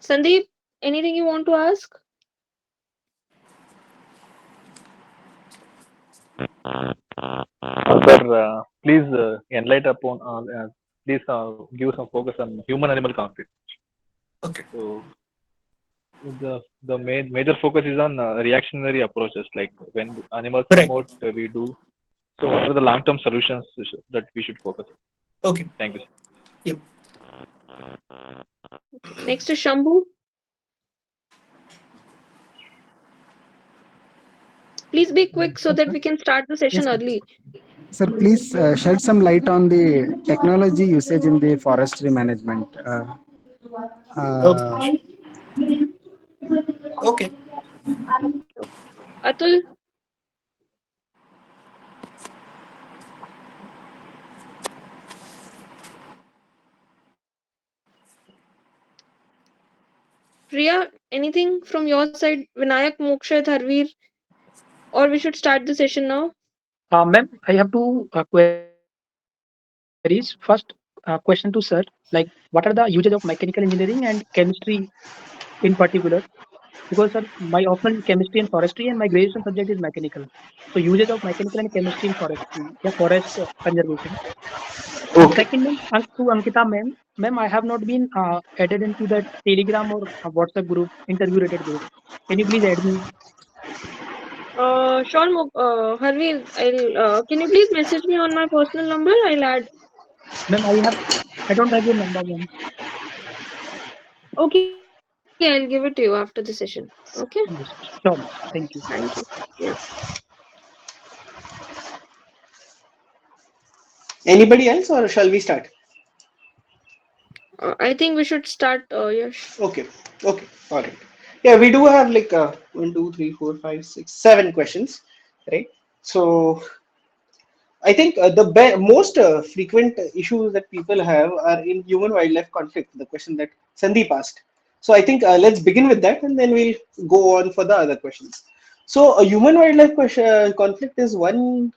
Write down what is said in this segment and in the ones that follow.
Sandeep, anything you want to ask? Sir, please enlighten upon, please give some focus on human-animal conflict. Okay. So the major focus is on reactionary approaches, like when animals come Correct. out, we do. So what are the long-term solutions that we should focus on? Okay. Thank you. Yep. Next is Shambhu. Please be quick so Yes, that sir. we can start the session Yes, sir. early. Sir, please shed some light on the technology usage in the forestry management. Okay. Uh, Okay. Atul, Priya, anything from your side? Vinayak, Moksha, Dharveer, or we should start the session now? Ma'am, I have two queries. First, question to sir, like what are the usages of mechanical engineering and chemistry in particular? Because sir, my optional is chemistry and forestry, and my graduation subject is mechanical. So uses of mechanical and chemistry in forestry, yeah, forest conservation. And Okay. second, ma'am, to Ankita, ma'am, I have not been added into that Telegram or WhatsApp group, interview related group. Can you please add me? Sure, Harveer, can you please message me on my personal number? I'll add. Ma'am, I don't have your number, ma'am. Okay, I'll give it to you after the session. Okay? Yes, sure, ma'am. Thank you. Thank you. Yeah. Anybody else, or shall we start? I think we should start, Yash. Okay. Okay. All right. Yeah, we do have like 1, 2, 3, 4, 5, 6, 7 questions, right? So I think the most frequent issues that people have are in human-wildlife conflict. The question that Sandeep asked. So I think let's begin with that, and then we'll go on for the other questions. So a human-wildlife conflict is one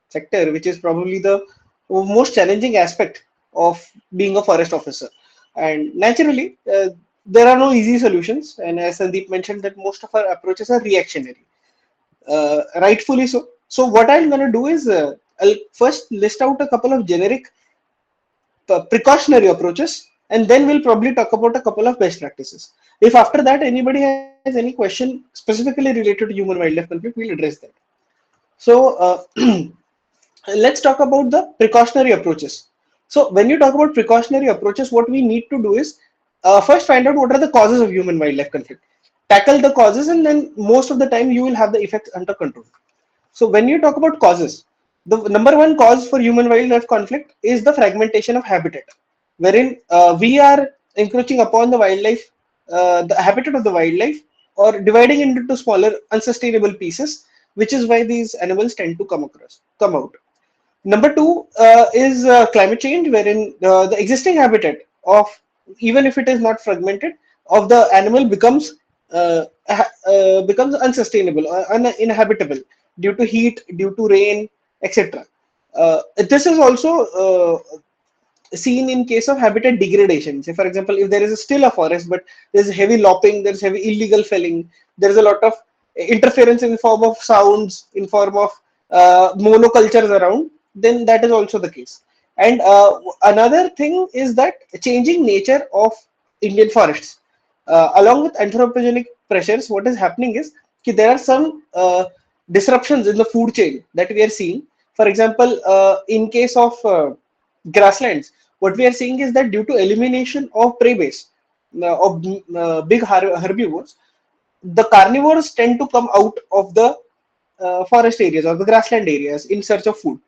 sector which is probably the most challenging aspect of being a forest officer. And naturally, there are no easy solutions. And as Sandeep mentioned, that most of our approaches are reactionary, rightfully so. So what I'm going to do is I'll first list out a couple of generic precautionary approaches, and then we'll probably talk about a couple of best practices. If after that anybody has any question specifically related to human wildlife conflict, we'll address that. So let's talk about the precautionary approaches. So when you talk about precautionary approaches, what we need to do is first find out what are the causes of human wildlife conflict, tackle the causes, and then most of the time you will have the effects under control. So when you talk about causes, the number one cause for human wildlife conflict is the fragmentation of habitat, wherein we are encroaching upon the wildlife, the habitat of the wildlife, or dividing it into smaller unsustainable pieces, which is why these animals tend to come out. Number two is climate change, wherein the existing habitat of, even if it is not fragmented, of the animal becomes unsustainable, uninhabitable due to heat, due to rain, etc. This is also seen in case of habitat degradation. Say, for example, if there is still a forest, but there's heavy lopping, there's heavy illegal felling, there's a lot of interference in form of sounds, in form of monocultures around, then that is also the case. And another thing is that changing nature of Indian forests, along with anthropogenic pressures, what is happening is there are some disruptions in the food chain that we are seeing. For example, in case of grasslands, what we are seeing is that due to elimination of prey base, of big herbivores, the carnivores tend to come out of the forest areas or the grassland areas in search of food.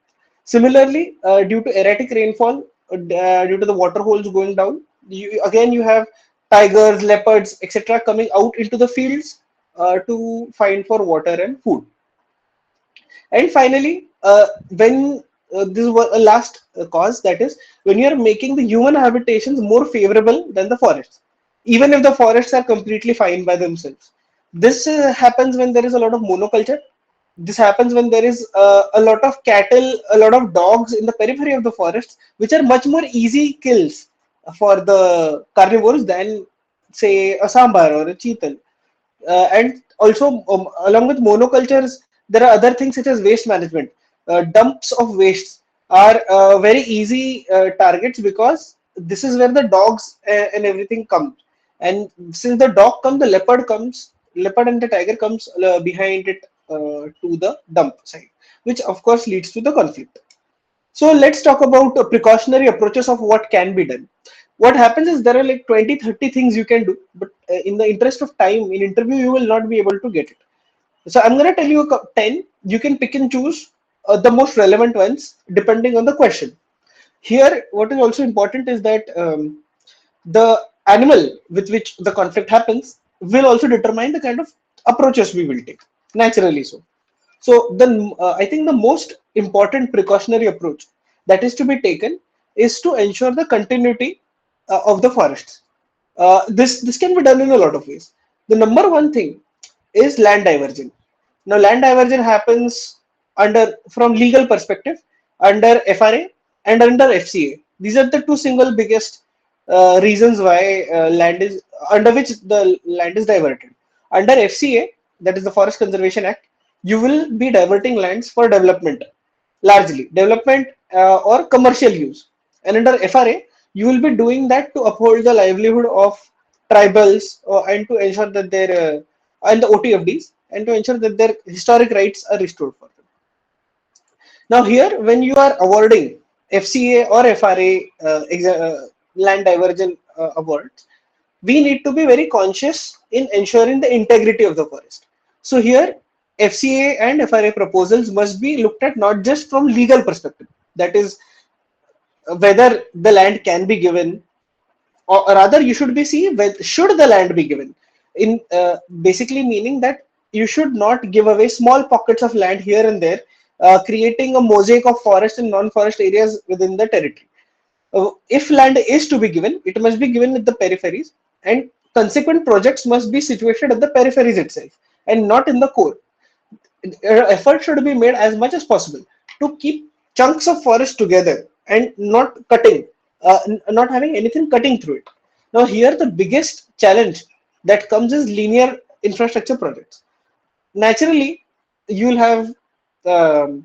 Similarly, due to erratic rainfall, due to the water holes going down, you have tigers, leopards, etc., coming out into the fields to find for water and food. And finally, when this was a last cause, that is when you are making the human habitations more favorable than the forests, even if the forests are completely fine by themselves. This happens when there is a lot of monoculture. This happens when there is a lot of cattle, a lot of dogs in the periphery of the forests, which are much more easy kills for the carnivores than say a sambar or a cheetal. And also along with monocultures, there are other things such as waste management. Dumps of wastes are very easy targets, because this is where the dogs and everything come. And since the dog comes, the leopard and the tiger comes behind it to the dump side, which of course leads to the conflict. So let's talk about precautionary approaches of what can be done. What happens is there are like 20, 30 things you can do, but in the interest of time, in interview, you will not be able to get it. So I'm going to tell you 10. You can pick and choose the most relevant ones depending on the question. Here, what is also important is that the animal with which the conflict happens will also determine the kind of approaches we will take, naturally so. So then I think the most important precautionary approach that is to be taken is to ensure the continuity of the forests. This can be done in a lot of ways. The number one thing is land diversion. Now, land diversion happens under, from legal perspective, under FRA and under FCA. These are the two single biggest reasons why land is, under which the land is diverted. Under FCA, that is the Forest Conservation Act, you will be diverting lands for development, largely development or commercial use. And under FRA, you will be doing that to uphold the livelihood of tribals, and to ensure that their and the OTFDs, and to ensure that their historic rights are restored for them. Now here, when you are awarding FCA or FRA land diversion awards, we need to be very conscious in ensuring the integrity of the forest. So here, FCA and FRA proposals must be looked at not just from legal perspective, that is whether the land can be given, or rather you should be see whether should the land be given, in basically meaning that you should not give away small pockets of land here and there, creating a mosaic of forest and non-forest areas within the territory. If land is to be given, it must be given at the peripheries, and consequent projects must be situated at the peripheries itself and not in the core. Effort should be made as much as possible to keep chunks of forest together and not cutting, not having anything cutting through it. Now here the biggest challenge that comes is linear infrastructure projects. Naturally, you'll have the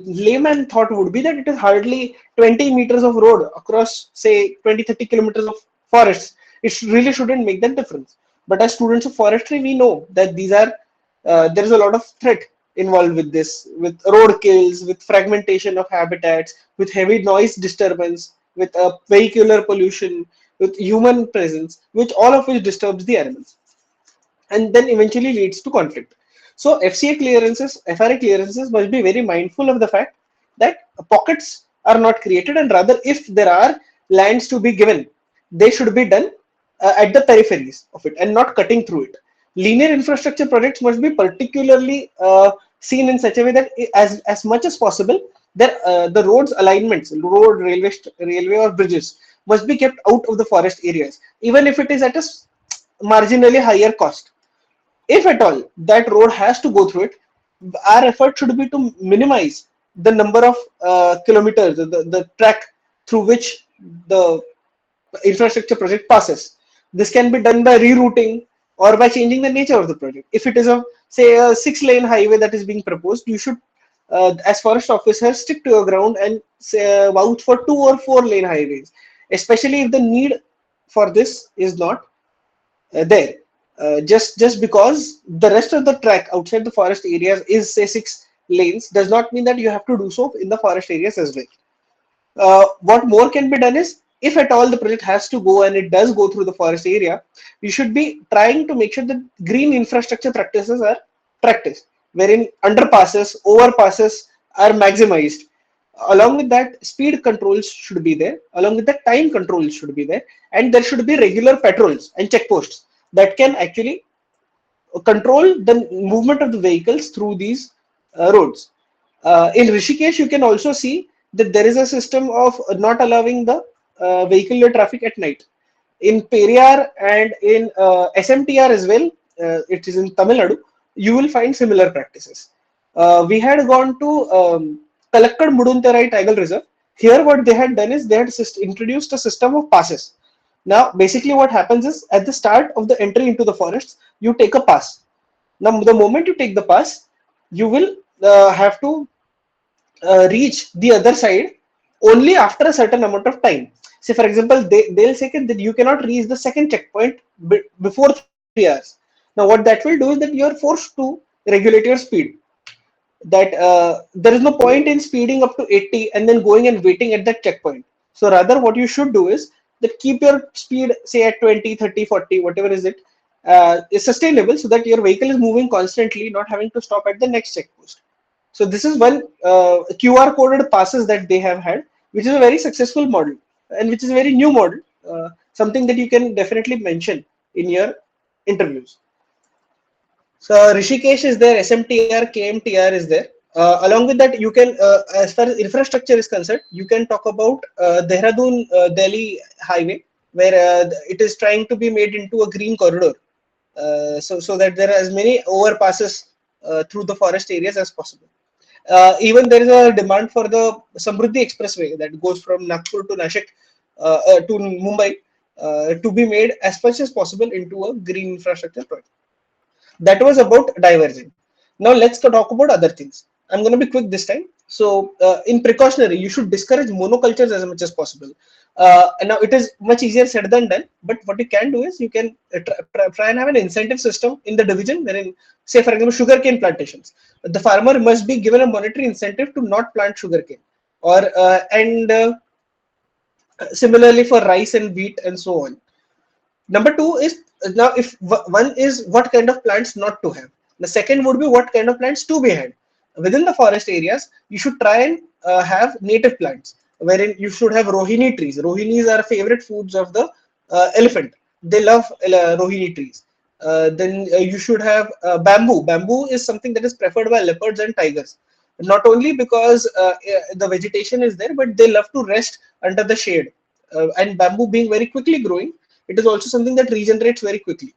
layman thought would be that it is hardly 20 meters of road across, say, 20-30 kilometers of forests. It really shouldn't make that difference. But as students of forestry, we know that these are there is a lot of threat involved with this, with road kills, with fragmentation of habitats, with heavy noise disturbance, with vehicular pollution, with human presence, which all of which disturbs the animals, and then eventually leads to conflict. So FCA clearances, FRA clearances must be very mindful of the fact that pockets are not created, and rather if there are lands to be given, they should be done at the peripheries of it and not cutting through it. Linear infrastructure projects must be particularly seen in such a way that as much as possible, the roads alignments, road, railway or bridges must be kept out of the forest areas, even if it is at a marginally higher cost. If at all that road has to go through it, our effort should be to minimize the number of kilometers, the track through which the infrastructure project passes. This can be done by rerouting or by changing the nature of the project. If it is a, say, a 6-lane highway that is being proposed, you should as forest officers stick to your ground and say, vouch for 2 or 4-lane highways, especially if the need for this is not there. Just because the rest of the track outside the forest areas is, say, 6 lanes does not mean that you have to do so in the forest areas as well. What more can be done is, if at all the project has to go and it does go through the forest area, you should be trying to make sure that green infrastructure practices are practiced, wherein underpasses, overpasses are maximized. Along with that, speed controls should be there. Along with that, time controls should be there, and there should be regular patrols and checkposts that can actually control the movement of the vehicles through these roads. In Rishikesh, you can also see that there is a system of not allowing the vehicular traffic at night. In Periyar and in SMTR as well, it is in Tamil Nadu, you will find similar practices. We had gone to Kalakkad Muduntarai Tiger Reserve. Here what they had done is they had introduced a system of passes, Now, basically, what happens is at the start of the entry into the forests, you take a pass. Now, the moment you take the pass, you will have to reach the other side only after a certain amount of time. Say, for example, they'll say that you cannot reach the second checkpoint before 3 hours. Now, what that will do is that you are forced to regulate your speed. That there is no point in speeding up to 80 and then going and waiting at that checkpoint. So rather what you should do is that keep your speed say at 20, 30, 40, whatever is it, is sustainable so that your vehicle is moving constantly, not having to stop at the next checkpost. So this is one QR coded passes that they have had, which is a very successful model and which is a very new model, something that you can definitely mention in your interviews. So Rishikesh is there, SMTR, KMTR is there. Along with that, you can, as far as infrastructure is concerned, you can talk about Dehradun Delhi highway, where it is trying to be made into a green corridor, so that there are as many overpasses through the forest areas as possible. Even there is a demand for the Samruddhi Expressway that goes from Nagpur to Nashik to Mumbai to be made as much as possible into a green infrastructure project. That was about diverging. Now let's talk about other things. I'm going to be quick this time. So in precautionary, you should discourage monocultures as much as possible. And now it is much easier said than done, but what you can do is you can try and have an incentive system in the division wherein, say for example, sugarcane plantations. The farmer must be given a monetary incentive to not plant sugarcane, or and similarly for rice and wheat and so on. Number two is, now if one is what kind of plants not to have. The second would be what kind of plants to be had. Within the forest areas, you should try and have native plants, wherein you should have rohini trees. Rohinis are favorite foods of the elephant. They love rohini trees. Then you should have bamboo. Bamboo is something that is preferred by leopards and tigers. Not only because the vegetation is there, but they love to rest under the shade. And bamboo being very quickly growing, it is also something that regenerates very quickly.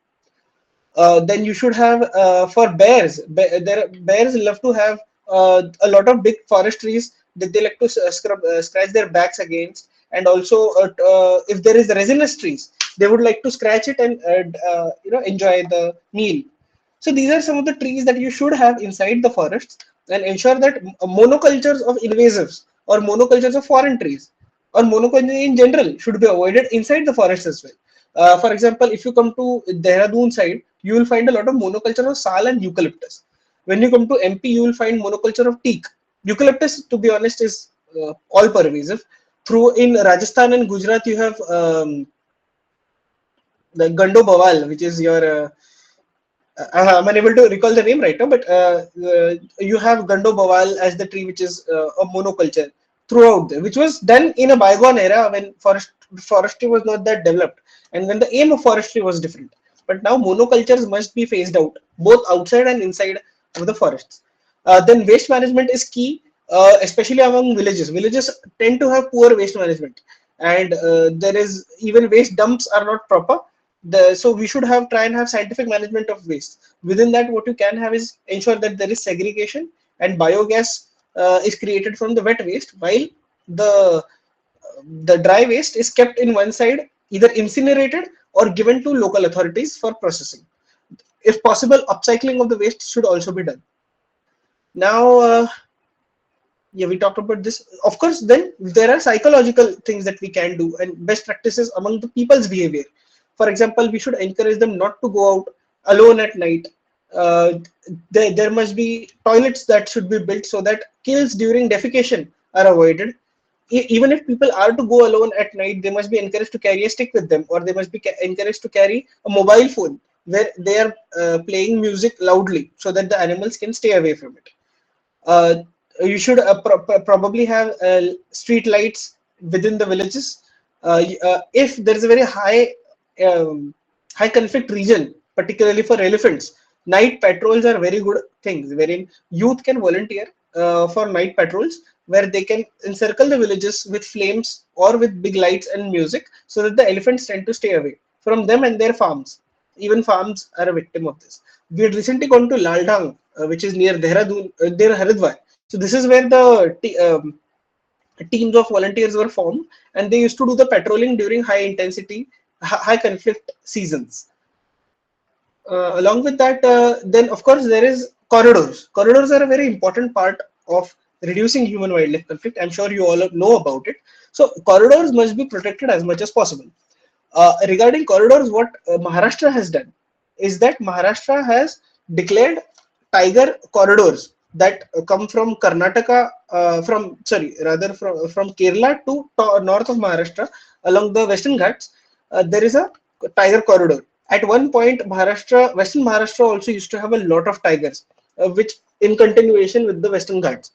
Then you should have for bears. Bears love to have a lot of big forest trees that they like to scratch their backs against, and also if there is resinous trees, they would like to scratch it and enjoy the meal. So these are some of the trees that you should have inside the forests, and ensure that monocultures of invasives or monocultures of foreign trees or monoculture in general should be avoided inside the forests as well. For example, if you come to Dehradun side, you will find a lot of monoculture of sal and eucalyptus. When you come to MP, you will find monoculture of teak. Eucalyptus, to be honest, is all pervasive. Through in Rajasthan and Gujarat, you have the Gando Bawal, which is your I'm unable to recall the name right now, but you have Gando Bawal as the tree, which is a monoculture throughout there, which was done in a bygone era when forestry was not that developed, and when the aim of forestry was different. But now monocultures must be phased out, both outside and inside of the forests. Then waste management is key, especially among villages. Villages tend to have poor waste management, and there is even waste dumps are not proper. So we should have try and have scientific management of waste. Within that, what you can have is ensure that there is segregation and biogas is created from the wet waste, while the dry waste is kept in one side, either incinerated or given to local authorities for processing. If possible, upcycling of the waste should also be done. Now, yeah, we talked about this. Of course, then there are psychological things that we can do and best practices among the people's behavior. For example, we should encourage them not to go out alone at night. There must be toilets that should be built so that kills during defecation are avoided. Even if people are to go alone at night, they must be encouraged to carry a stick with them, or they must be encouraged to carry a mobile phone where they are playing music loudly so that the animals can stay away from it. You should probably have street lights within the villages. If there is a very high conflict region, particularly for elephants, night patrols are very good things, wherein youth can volunteer for night patrols, where they can encircle the villages with flames or with big lights and music, so that the elephants tend to stay away from them and their farms. Even farms are a victim of this. We had recently gone to Laldang, which is near Dehradun, near Haridwar. So this is where the teams of volunteers were formed, and they used to do the patrolling during high intensity high conflict seasons. Along with that, then of course there is corridors. Corridors are a very important part of reducing human wildlife conflict. I'm sure you all know about it. So corridors must be protected as much as possible. Regarding corridors, what Maharashtra has done is that Maharashtra has declared tiger corridors that come from Karnataka, from Kerala to north of Maharashtra along the Western Ghats. There is a tiger corridor. At one point, Western Maharashtra also used to have a lot of tigers, which in continuation with the Western Ghats.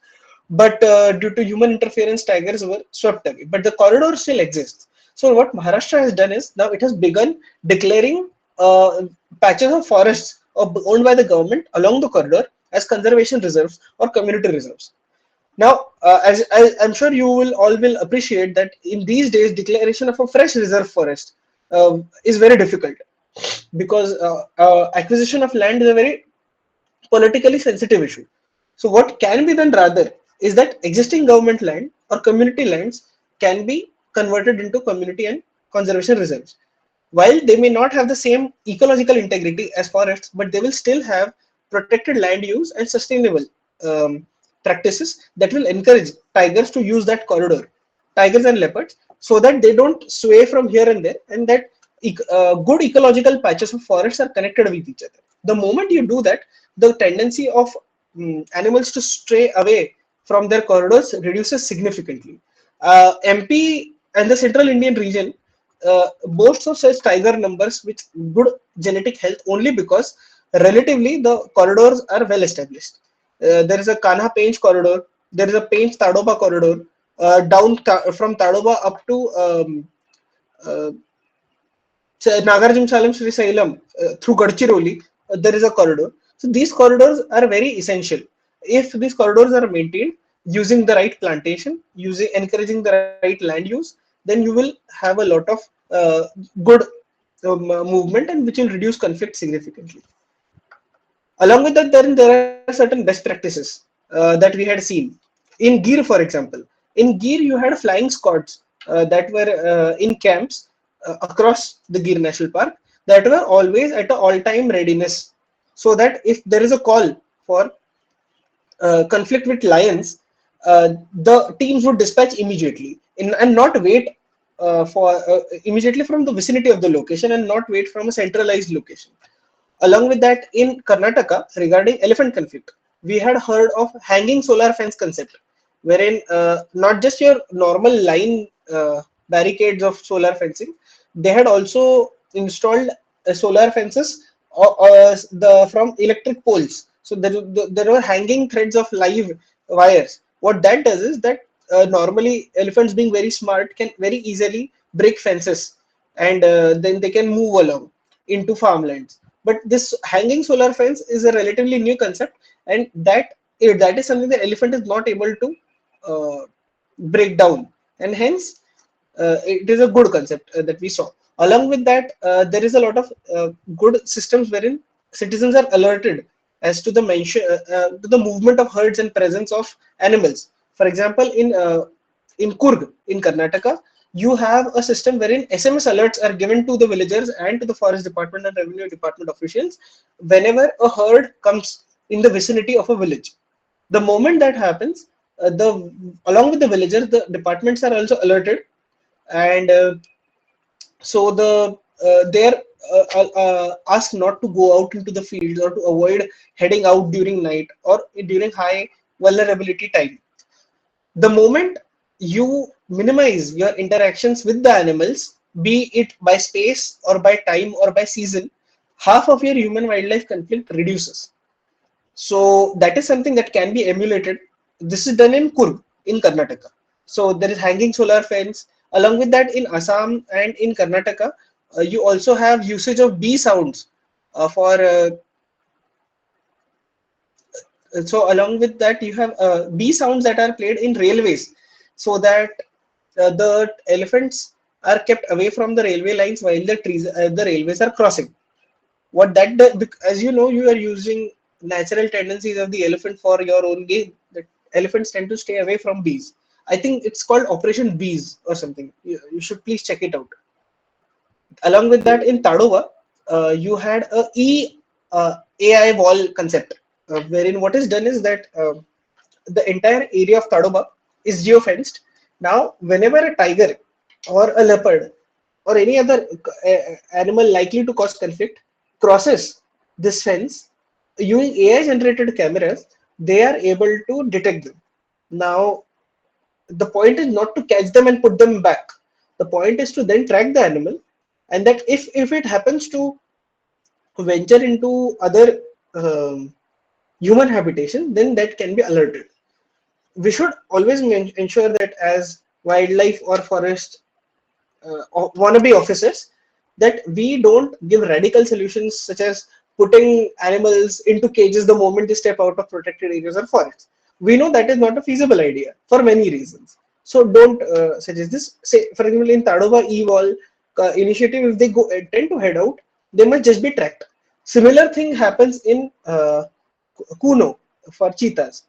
But due to human interference, tigers were swept away. But the corridor still exists. So what Maharashtra has done is now it has begun declaring patches of forests owned by the government along the corridor as conservation reserves or community reserves. Now, as I'm sure you will all will appreciate that in these days, declaration of a fresh reserve forest is very difficult because acquisition of land is a very politically sensitive issue. So what can be done rather is that existing government land or community lands can be converted into community and conservation reserves. While they may not have the same ecological integrity as forests, but they will still have protected land use and sustainable um, practices that will encourage tigers to use that corridor, tigers and leopards, so that they don't sway from here and there, and that good ecological patches of forests are connected with each other. The moment you do that, the tendency of animals to stray away from their corridors reduces significantly. MP and the central Indian region boasts of such tiger numbers with good genetic health only because relatively the corridors are well established. There is a Kanha Pench corridor, there is a Pench Tadoba corridor, from Tadoba up to uh, Nagarjun Salam Sri Sailam through Gadchiroli, there is a corridor. So these corridors are very essential. If these corridors are maintained using the right plantation, encouraging the right land use, then you will have a lot of good movement and which will reduce conflict significantly. Along with that, then there are certain best practices that we had seen. In Gir, for example, in Gir you had flying squads that were in camps across the Gir National Park that were always at an all-time readiness, so that if there is a call for conflict with lions, the teams would dispatch immediately and not wait for immediately from the vicinity of the location and not wait from a centralized location. Along with that, in Karnataka, regarding elephant conflict, we had heard of hanging solar fence concept, wherein not just your normal line barricades of solar fencing, they had also installed solar fences from electric poles. So there were hanging threads of live wires. What that does is that normally elephants, being very smart, can very easily break fences, and then they can move along into farmlands. But this hanging solar fence is a relatively new concept, and that is something the elephant is not able to break down, and hence it is a good concept that we saw. Along with that, there is a lot of good systems wherein citizens are alerted as to to the movement of herds and presence of animals. For example, in Kurg in Karnataka, you have a system wherein SMS alerts are given to the villagers and to the forest department and revenue department officials whenever a herd comes in the vicinity of a village. The moment that happens, along with the villagers, the departments are also alerted, and so they are asked not to go out into the fields or to avoid heading out during night or during high vulnerability time. The moment you minimize your interactions with the animals, be it by space or by time or by season, half of your human wildlife conflict reduces. So that is something that can be emulated. This is done in Kurg in Karnataka. So there is hanging solar fence. Along with that, in Assam and in Karnataka, you also have usage of bee sounds for so along with that you have bee sounds that are played in railways, so that the elephants are kept away from the railway lines while the railways are crossing. What that does, as you know, you are using natural tendencies of the elephant for your own gain. The elephants tend to stay away from bees. I think it's called Operation Bees or something. You should please check it out. Along with that, in Tadoba, you had AI wall concept, wherein what is done is that the entire area of Tadoba is geofenced. Now, whenever a tiger or a leopard or any other animal likely to cause conflict crosses this fence, using AI generated cameras, they are able to detect them. Now, the point is not to catch them and put them back. The point is to then track the animal, and that if it happens to venture into other human habitation, then that can be alerted. We should always ensure that as wildlife or forest wannabe officers, that we don't give radical solutions such as putting animals into cages the moment they step out of protected areas or forests. We know that is not a feasible idea for many reasons. So don't suggest this. Say, for example, in Tadoba e-wall initiative, if they go tend to head out, they must just be tracked. Similar thing happens in Kuno for cheetahs.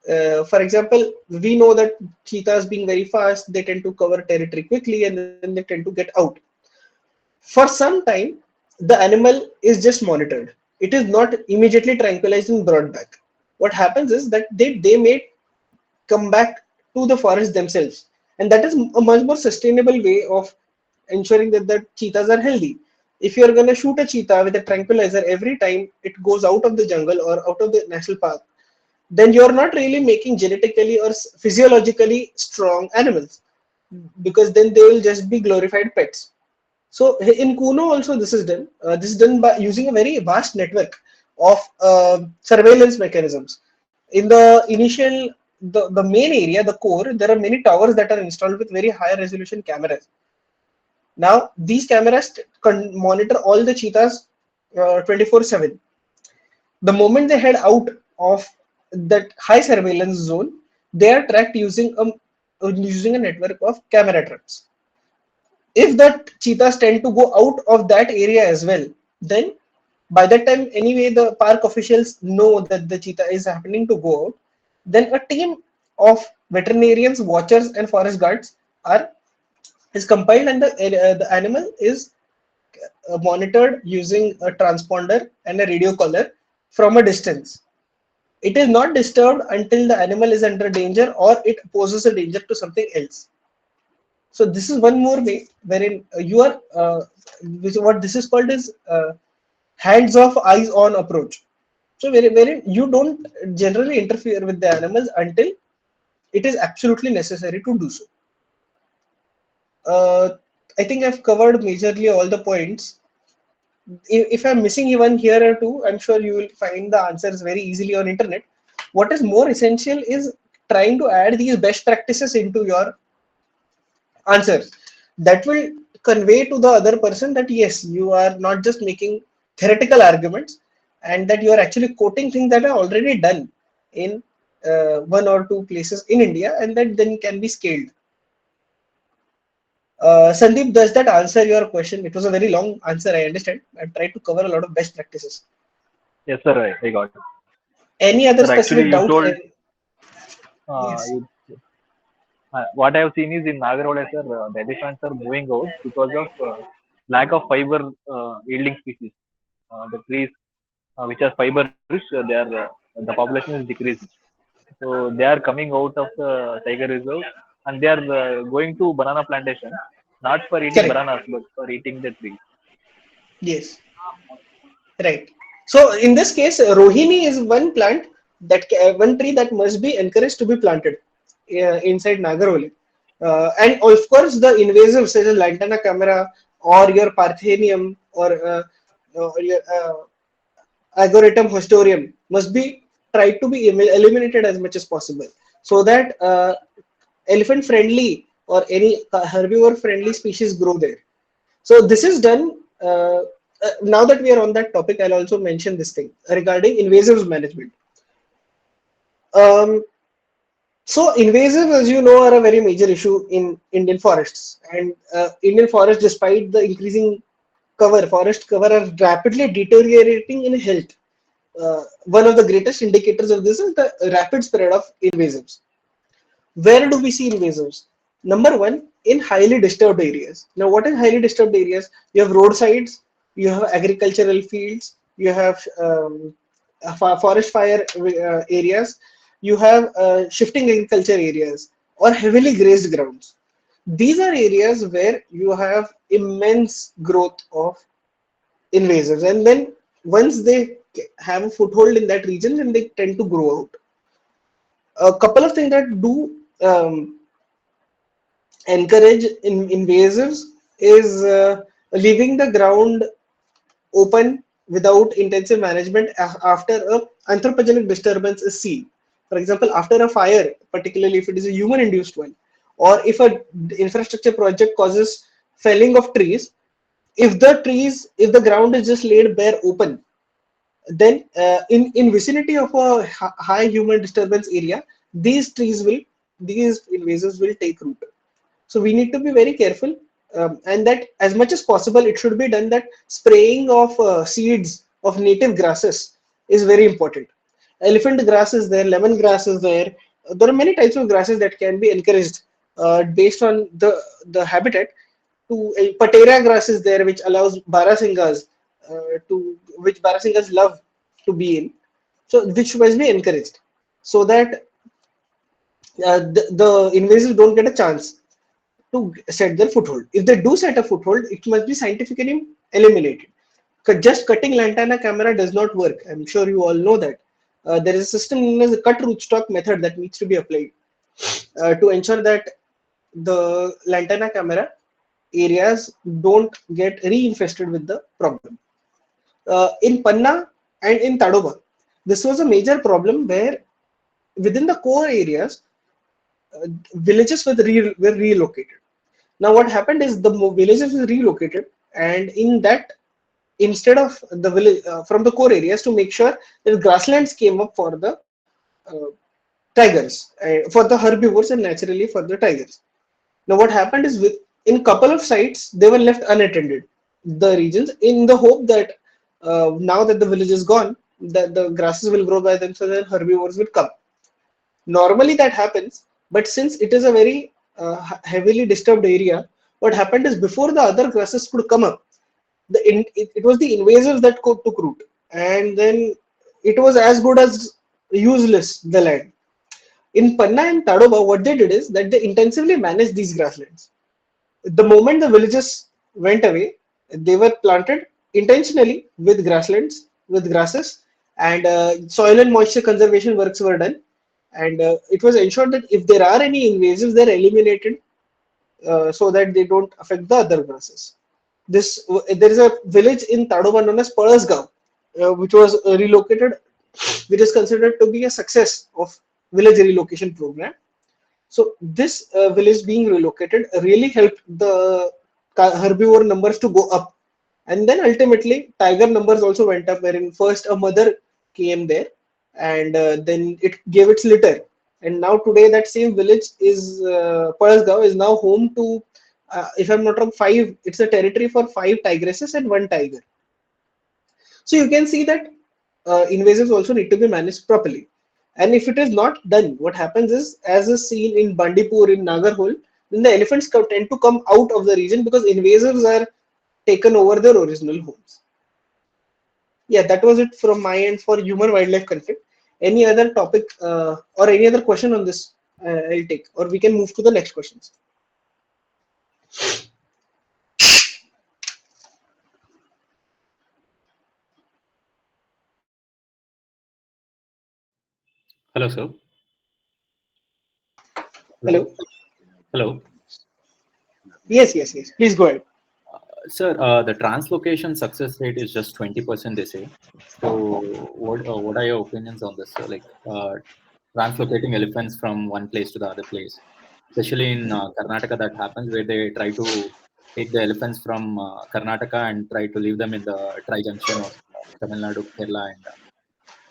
For example, we know that cheetahs being very fast, they tend to cover territory quickly and then they tend to get out. For some time, the animal is just monitored. It is not immediately tranquilized and brought back. What happens is that they may come back to the forest themselves. And that is a much more sustainable way of ensuring that the cheetahs are healthy. If you're going to shoot a cheetah with a tranquilizer every time it goes out of the jungle or out of the national park, then you're not really making genetically or physiologically strong animals, because then they will just be glorified pets. So in Kuno also this is done. This is done by using a very vast network of surveillance mechanisms. In the initial, the main area, the core, there are many towers that are installed with very high resolution cameras. Now these cameras monitor all the cheetahs 24/7. The moment they head out of that high surveillance zone, they are tracked using a network of camera traps. If that cheetahs tend to go out of that area as well, then by that time anyway the park officials know that the cheetah is happening to go out, then a team of veterinarians, watchers and forest guards are is compiled, and the animal is monitored using a transponder and a radio collar from a distance. It is not disturbed until the animal is under danger or it poses a danger to something else. So this is one more way wherein you are what this is called is hands off, eyes on approach. So wherein you don't generally interfere with the animals until it is absolutely necessary to do so. I think I've covered majorly all the points. If I'm missing one here or two, I'm sure you will find the answers very easily on internet. What is more essential is trying to add these best practices into your answers. That will convey to the other person that yes, you are not just making theoretical arguments, and that you are actually quoting things that are already done in one or two places in India, and that then can be scaled. Sandeep, does that answer your question? It was a very long answer, I understand. I've tried to cover a lot of best practices. Yes, sir. I got it. Any other Sir, actually, specific you doubts? told Yes. you, what I have seen is in Nagarwala, sir, the elephants are moving out because of lack of fiber yielding species. The trees which are fiber rich, the population is decreasing. So they are coming out of the tiger reserve and they are going to banana plantation, not for eating Correct. bananas but for eating the tree. Yes. Right. So in this case, Rohini is one plant one tree that must be encouraged to be planted inside Nagaroli. And of course, the invasive such as lantana camera or your Parthenium or your Agoritum hostorium must be tried to be eliminated as much as possible, so that elephant friendly or any herbivore friendly species grow there. So this is done. Now that we are on that topic, I'll also mention this thing regarding invasives management. Um, so invasive, as you know, are a very major issue in Indian forests. And Indian forests, despite the increasing forest cover, are rapidly deteriorating in health. One of the greatest indicators of this is the rapid spread of invasives. Where do we see invasives? Number one, in highly disturbed areas. Now, what is highly disturbed areas? You have roadsides, you have agricultural fields, you have forest fire areas, you have shifting agriculture areas, or heavily grazed grounds. These are areas where you have immense growth of invasives, and then once they have a foothold in that region, then they tend to grow out. A couple of things that do encourage invasives is leaving the ground open without intensive management after a anthropogenic disturbance is seen. For example, after a fire, particularly if it is a human-induced one, or if a infrastructure project causes felling of trees, if the ground is just laid bare open, then in vicinity of a high human disturbance area, these invasives will take root. So we need to be very careful, and that as much as possible, it should be done that spraying of seeds of native grasses is very important. Elephant grass is there, lemon grass is there. There are many types of grasses that can be encouraged based on the habitat. To patera grass is there, which allows barasingas which barasingas love to be in. So which must be encouraged so that the invasives don't get a chance to set their foothold. If they do set a foothold, it must be scientifically eliminated. Just cutting lantana camera does not work. I'm sure you all know that. There is a system known as the cut rootstock method that needs to be applied to ensure that the lantana camera areas don't get reinfested with the problem. In Panna and in Tadoba, this was a major problem where within the core areas, villages were relocated. Now, what happened is the villages were relocated, and in that, instead of the village from the core areas, to make sure that grasslands came up for the uh, tigers, for the herbivores, and naturally for the tigers. Now, what happened is in couple of sites they were left unattended. The regions, in the hope that now that the village is gone, that the grasses will grow by themselves and herbivores will come. Normally that happens, but since it is a very heavily disturbed area, what happened is before the other grasses could come up, it was the invasives that took root, and then it was as good as useless, the land. In Panna and Tadoba, what they did is that they intensively managed these grasslands. The moment the villages went away, they were planted intentionally with grasslands, with grasses, and soil and moisture conservation works were done. And it was ensured that if there are any invasives, they're eliminated so that they don't affect the other grasses. There is a village in Tadoba known as Palasgaon, which was relocated, which is considered to be a success of village relocation program. So this village being relocated really helped the herbivore numbers to go up, and then ultimately tiger numbers also went up. Wherein first a mother came there, and then it gave its litter, and now today that same village is Palasgaon is now home to, if I'm not wrong, five. It's a territory for 5 tigresses and 1 tiger. So you can see that invasives also need to be managed properly. And if it is not done, what happens is, as is seen in Bandipur, in Nagarhole, then the elephants tend to come out of the region because invasives are taken over their original homes. Yeah, that was it from my end for human-wildlife conflict. Any other topic or any other question on this, I'll take, or we can move to the next questions. Hello, sir. Hello. Hello. Yes. Please go ahead. Sir, the translocation success rate is just 20%, they say. So, what are your opinions on this, sir? Like, translocating elephants from one place to the other place, especially in Karnataka, that happens where they try to take the elephants from Karnataka and try to leave them in the tri junction of Tamil Nadu, Kerala, and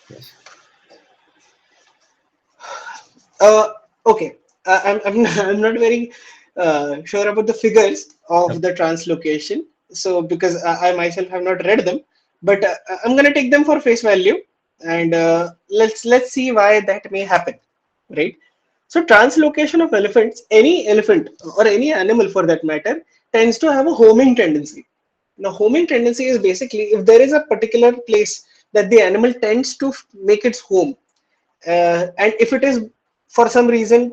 yes. Okay, I'm I'm not very sure about the figures Yep. of the translocation. So because I myself have not read them, but I'm gonna take them for face value, and let's see why that may happen, right? So translocation of elephants, any elephant or any animal for that matter, tends to have a homing tendency. Now, homing tendency is basically if there is a particular place that the animal tends to make its home, and if it is for some reason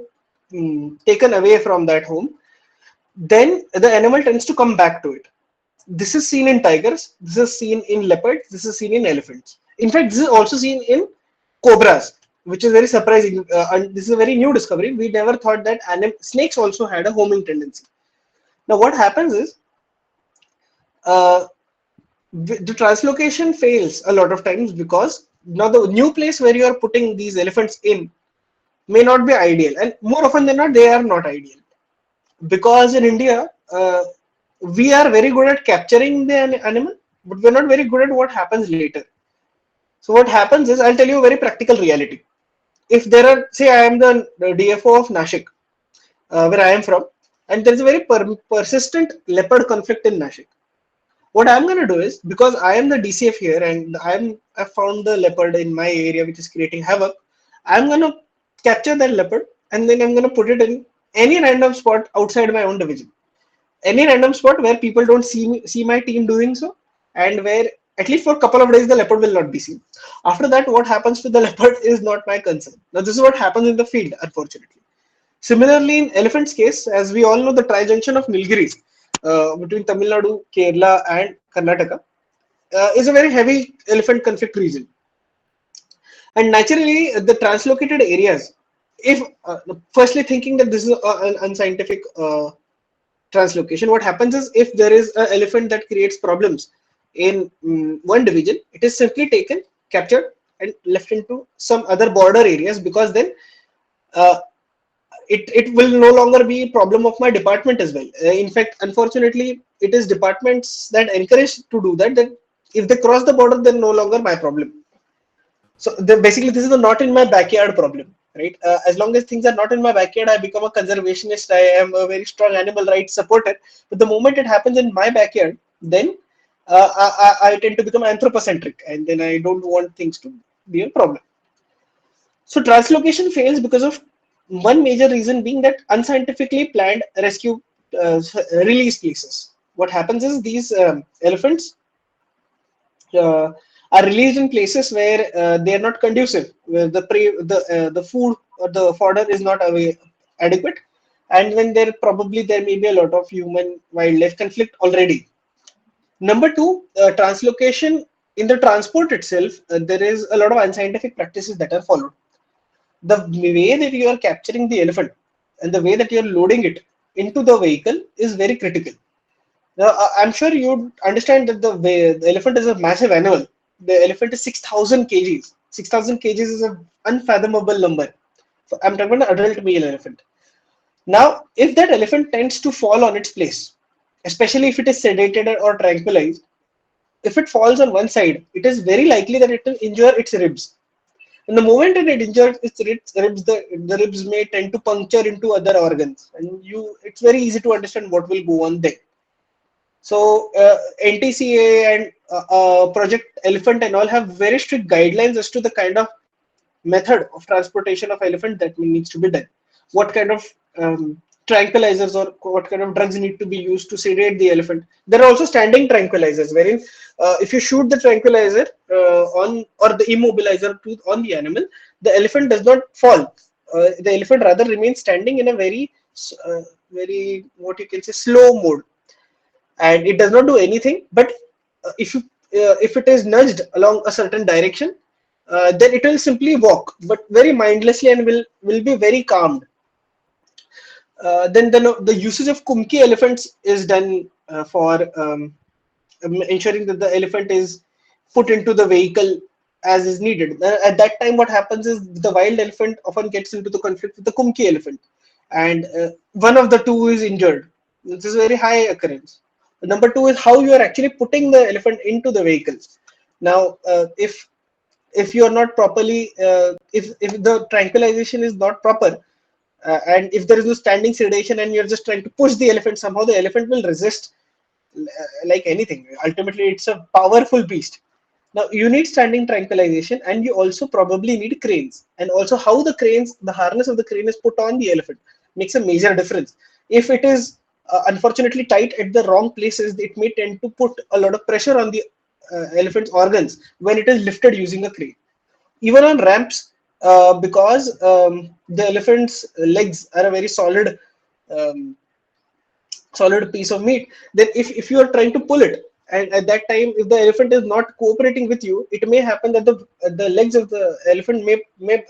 taken away from that home, then the animal tends to come back to it. This is seen in tigers, this is seen in leopards, this is seen in elephants. In fact, this is also seen in cobras, which is very surprising. And this is a very new discovery. We never thought that snakes also had a homing tendency. Now, what happens is uh, the translocation fails a lot of times because now the new place where you are putting these elephants in may not be ideal, and more often than not, they are not ideal because in India, we are very good at capturing the animal, but we're not very good at what happens later. So what happens is, I'll tell you a very practical reality. If there are, say, I am the DFO of Nashik, where I am from, and there is a very persistent leopard conflict in Nashik. What I'm going to do is, because I am the DCF here and I found the leopard in my area which is creating havoc, I'm going to capture that leopard and then I'm going to put it in any random spot outside my own division. Any random spot where people don't see my team doing so, and where at least for a couple of days the leopard will not be seen. After that, what happens to the leopard is not my concern. Now, this is what happens in the field, unfortunately. Similarly, in elephant's case, as we all know, the tri-junction of Nilgiris between Tamil Nadu, Kerala, and Karnataka is a very heavy elephant conflict region. And naturally, the translocated areas, if firstly thinking that this is an unscientific translocation, what happens is if there is an elephant that creates problems in one division, it is simply taken, captured, and left into some other border areas, because then uh, it will no longer be a problem of my department as well. In fact, unfortunately, it is departments that encourage to do that. That if they cross the border, then no longer my problem. So basically, this is the not in my backyard problem, right? As long as things are not in my backyard, I become a conservationist. I am a very strong animal rights supporter. But the moment it happens in my backyard, then I tend to become anthropocentric, and then I don't want things to be a problem. So translocation fails because of one major reason being that unscientifically planned rescue release places. What happens is these elephants uh, are released in places where they are not conducive, where the food or the fodder is not adequate, and when there may be a lot of human wildlife conflict already. Number two, translocation in the transport itself, there is a lot of unscientific practices that are followed. The way that you are capturing the elephant and the way that you are loading it into the vehicle is very critical. Now, I'm sure you understand that the elephant is a massive animal. The elephant is 6,000 kgs. 6,000 kgs is an unfathomable number. So I'm talking about an adult male elephant. Now, if that elephant tends to fall on its place, especially if it is sedated or tranquilized, if it falls on one side, it is very likely that it will injure its ribs. And the moment that it injures its ribs, the ribs may tend to puncture into other organs, and it's very easy to understand what will go on there. So NTCA and Project Elephant and all have very strict guidelines as to the kind of method of transportation of elephant that needs to be done. What kind of tranquilizers or what kind of drugs need to be used to sedate the elephant. There are also standing tranquilizers, wherein if you shoot the tranquilizer on or the immobilizer on the animal, the elephant does not fall. The elephant rather remains standing in a very what you can say slow mode, and it does not do anything. But if it is nudged along a certain direction, then it will simply walk, but very mindlessly, and will be very calmed. Then the usage of kumki elephants is done for ensuring that the elephant is put into the vehicle as is needed. At that time, what happens is the wild elephant often gets into the conflict with the kumki elephant, and one of the two is injured. This is a very high occurrence. Number two is how you are actually putting the elephant into the vehicle. Now, if you are not properly, if the tranquilization is not proper, and if there is no standing sedation and you're just trying to push the elephant, somehow the elephant will resist like anything. Ultimately, it's a powerful beast. Now you need standing tranquilization, and you also probably need cranes. And also how the cranes, the harness of the crane is put on the elephant makes a major difference. If it is unfortunately tight at the wrong places, it may tend to put a lot of pressure on the elephant's organs when it is lifted using a crane. Even on ramps, because the elephant's legs are a very um, solid piece of meat, then if you are trying to pull it, and at that time if the elephant is not cooperating with you, it may happen that the legs of the elephant may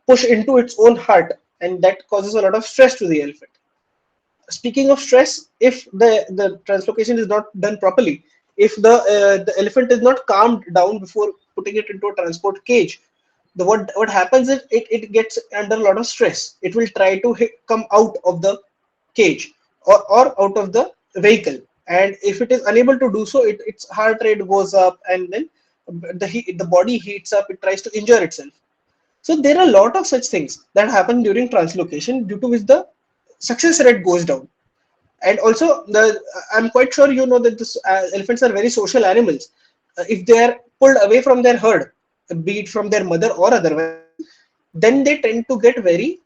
push into its own heart, and that causes a lot of stress to the elephant. Speaking of stress, if the translocation is not done properly, if the elephant is not calmed down before putting it into a transport cage, what happens is it gets under a lot of stress. It will try to come out of the cage, or out of the vehicle, and if it is unable to do so, its heart rate goes up, and then the body heats up, it tries to injure itself. So there are a lot of such things that happen during translocation, due to which the success rate goes down. And also, I'm quite sure you know that this elephants are very social animals. If they are pulled away from their herd, be it from their mother or otherwise, then they tend to get very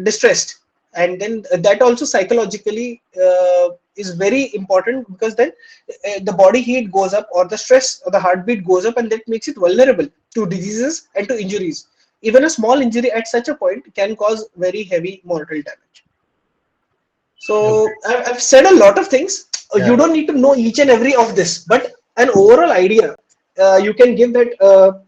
distressed, and then that also psychologically is very important, because then the body heat goes up, or the stress or the heartbeat goes up, and that makes it vulnerable to diseases and to injuries. Even a small injury at such a point can cause very heavy mortal damage. So I've said a lot of things. You don't need to know each and every of this, but an overall idea you can give that.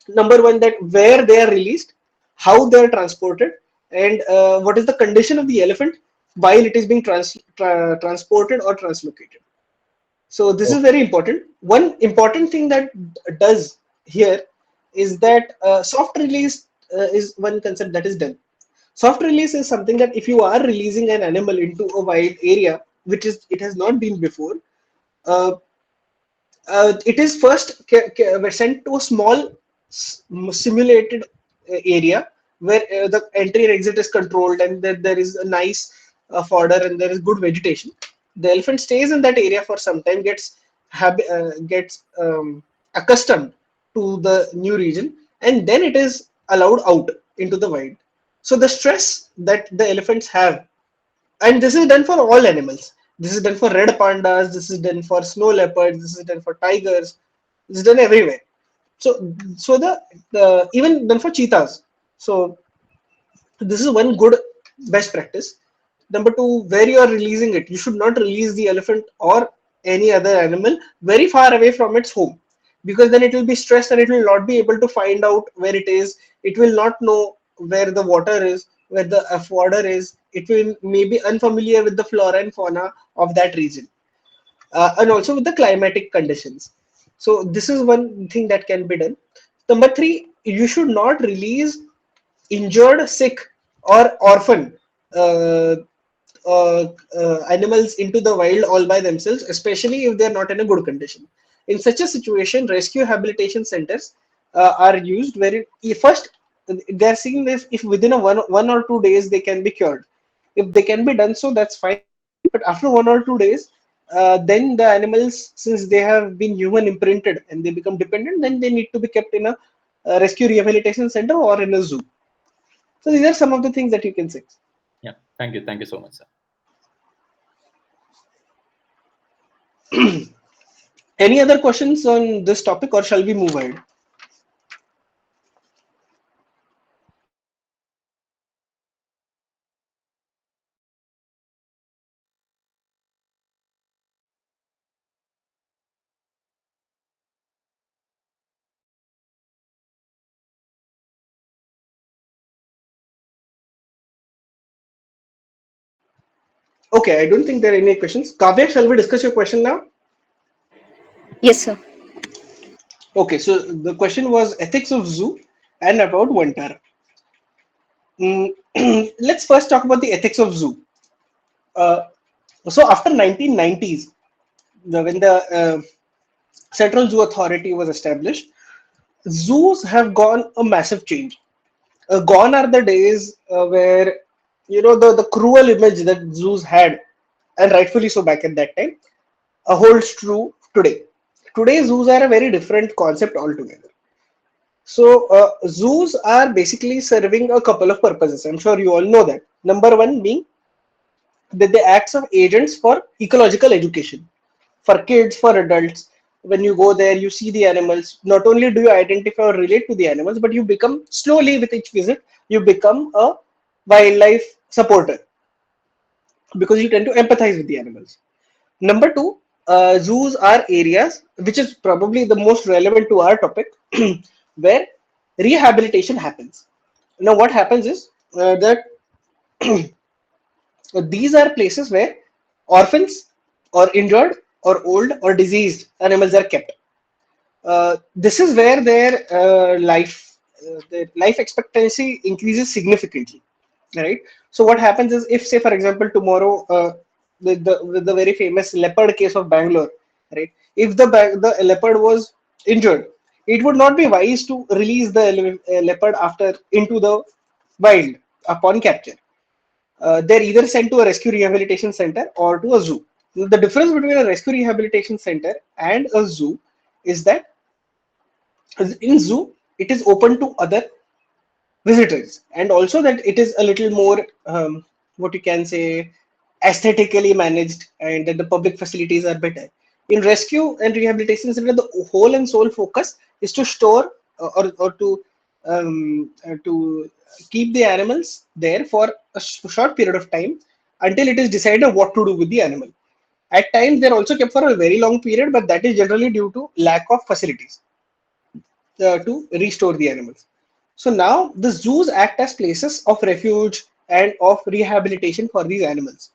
Number one, that where they are released, how they are transported, and what is the condition of the elephant while it is being transported or translocated. So this is very important. One important thing that does here is that soft release is one concept that is done. Soft release is something that if you are releasing an animal into a wide area, which is it has not been before, uh, it is first sent to a small simulated area where the entry and exit is controlled, and there is a nice fodder and there is good vegetation. The elephant stays in that area for some time, gets accustomed to the new region, and then it is allowed out into the wild. So the stress that the elephants have, and this is done for all animals. This is done for red pandas, this is done for snow leopards, this is done for tigers, this is done everywhere. So the even done for cheetahs. So this is one good best practice. Number two, where you are releasing it, you should not release the elephant or any other animal very far away from its home, because then it will be stressed and it will not be able to find out where it is. It will not know where the water is, where the fodder is. It will maybe unfamiliar with the flora and fauna of that region, and also with the climatic conditions. So this is one thing that can be done. Number three, you should not release injured, sick, or orphan uh, animals into the wild all by themselves, especially if they are not in a good condition. In such a situation, rescue rehabilitation centers are used, where first they are seeing if within a one or 2 days they can be cured. If they can be done so, that's fine. But after 1 or 2 days, then the animals, since they have been human imprinted and they become dependent, then they need to be kept in a rescue rehabilitation center or in a zoo. So these are some of the things that you can say. Yeah, thank you. Thank you so much, sir. Any other questions on this topic, or shall we move ahead? Okay, I don't think there are any questions. Kavya, shall we discuss your question now? Yes, sir. Okay, so the question was ethics of zoo and about Vantara. Let's first talk about the ethics of zoo. Uh, so after 1990s, when the Central Zoo Authority was established, zoos have gone a massive change. Gone are the days where the cruel image that zoos had, and rightfully so back at that time, holds true today. Today zoos are a very different concept altogether. So zoos are basically serving a couple of purposes. I'm sure you all know that. Number one being that they act as agents for ecological education for kids, for adults. When you go there, you see the animals. Not only do you identify or relate to the animals, but you become slowly with each visit, you become a wildlife supporter because you tend to empathize with the animals. Number two, zoos are areas which is probably the most relevant to our topic, where rehabilitation happens. Now, what happens is that these are places where orphans or injured or old or diseased animals are kept. This is where their life expectancy increases significantly, right? So what happens is, if say for example tomorrow, with the very famous leopard case of Bangalore, right? If the leopard was injured, it would not be wise to release the leopard after into the wild upon capture. They're either sent to a rescue rehabilitation center or to a zoo. The difference between a rescue rehabilitation center and a zoo is that in zoo it is open to other visitors, and also that it is a little more what you can say aesthetically managed, and that the public facilities are better. In rescue and rehabilitation center, the whole and sole focus is to store to keep the animals there for a short period of time until it is decided what to do with the animal. At times they're also kept for a very long period, but that is generally due to lack of facilities to restore the animals. So now the zoos act as places of refuge and of rehabilitation for these animals.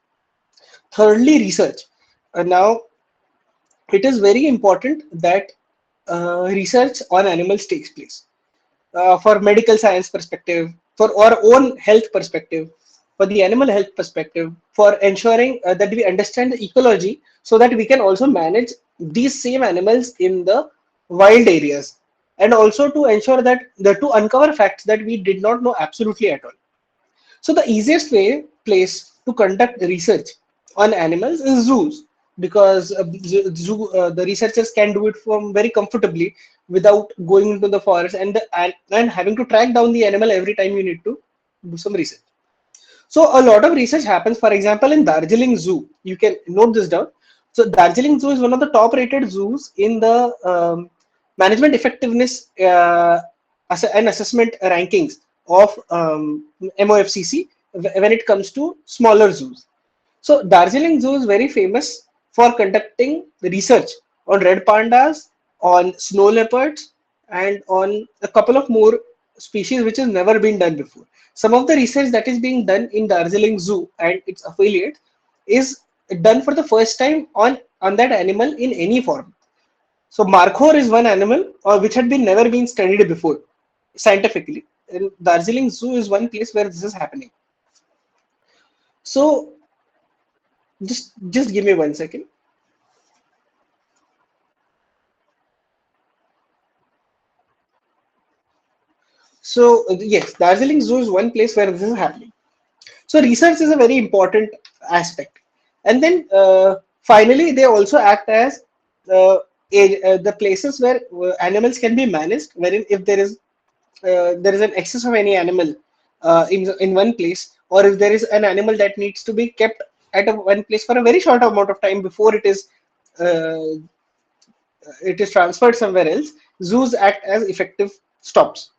Thirdly, research. Now it is very important that research on animals takes place for medical science perspective, for our own health perspective, for the animal health perspective, for ensuring that we understand the ecology so that we can also manage these same animals in the wild areas, and also to ensure that to uncover facts that we did not know absolutely at all. So the easiest place to conduct research on animals is zoos, because the researchers can do it from very comfortably without going into the forest and having to track down the animal every time you need to do some research. So a lot of research happens. For example, in Darjeeling Zoo, you can note this down. So Darjeeling Zoo is one of the top-rated zoos in the management effectiveness and assessment rankings of MOFCC when it comes to smaller zoos. So Darjeeling Zoo is very famous for conducting research on red pandas, on snow leopards, and on a couple of more species which has never been done before. Some of the research that is being done in Darjeeling Zoo and its affiliates is done for the first time on that animal in any form. So Markhor is one animal which had been never been studied before scientifically. And Darjeeling Zoo is one place where this is happening. So just give me 1 second. So yes, Darjeeling Zoo is one place where this is happening. So research is a very important aspect. And then finally, they also act as the places where animals can be managed, wherein if there is an excess of any animal in one place, or if there is an animal that needs to be kept at one place for a very short amount of time before uh, it is transferred somewhere else, zoos act as effective stops.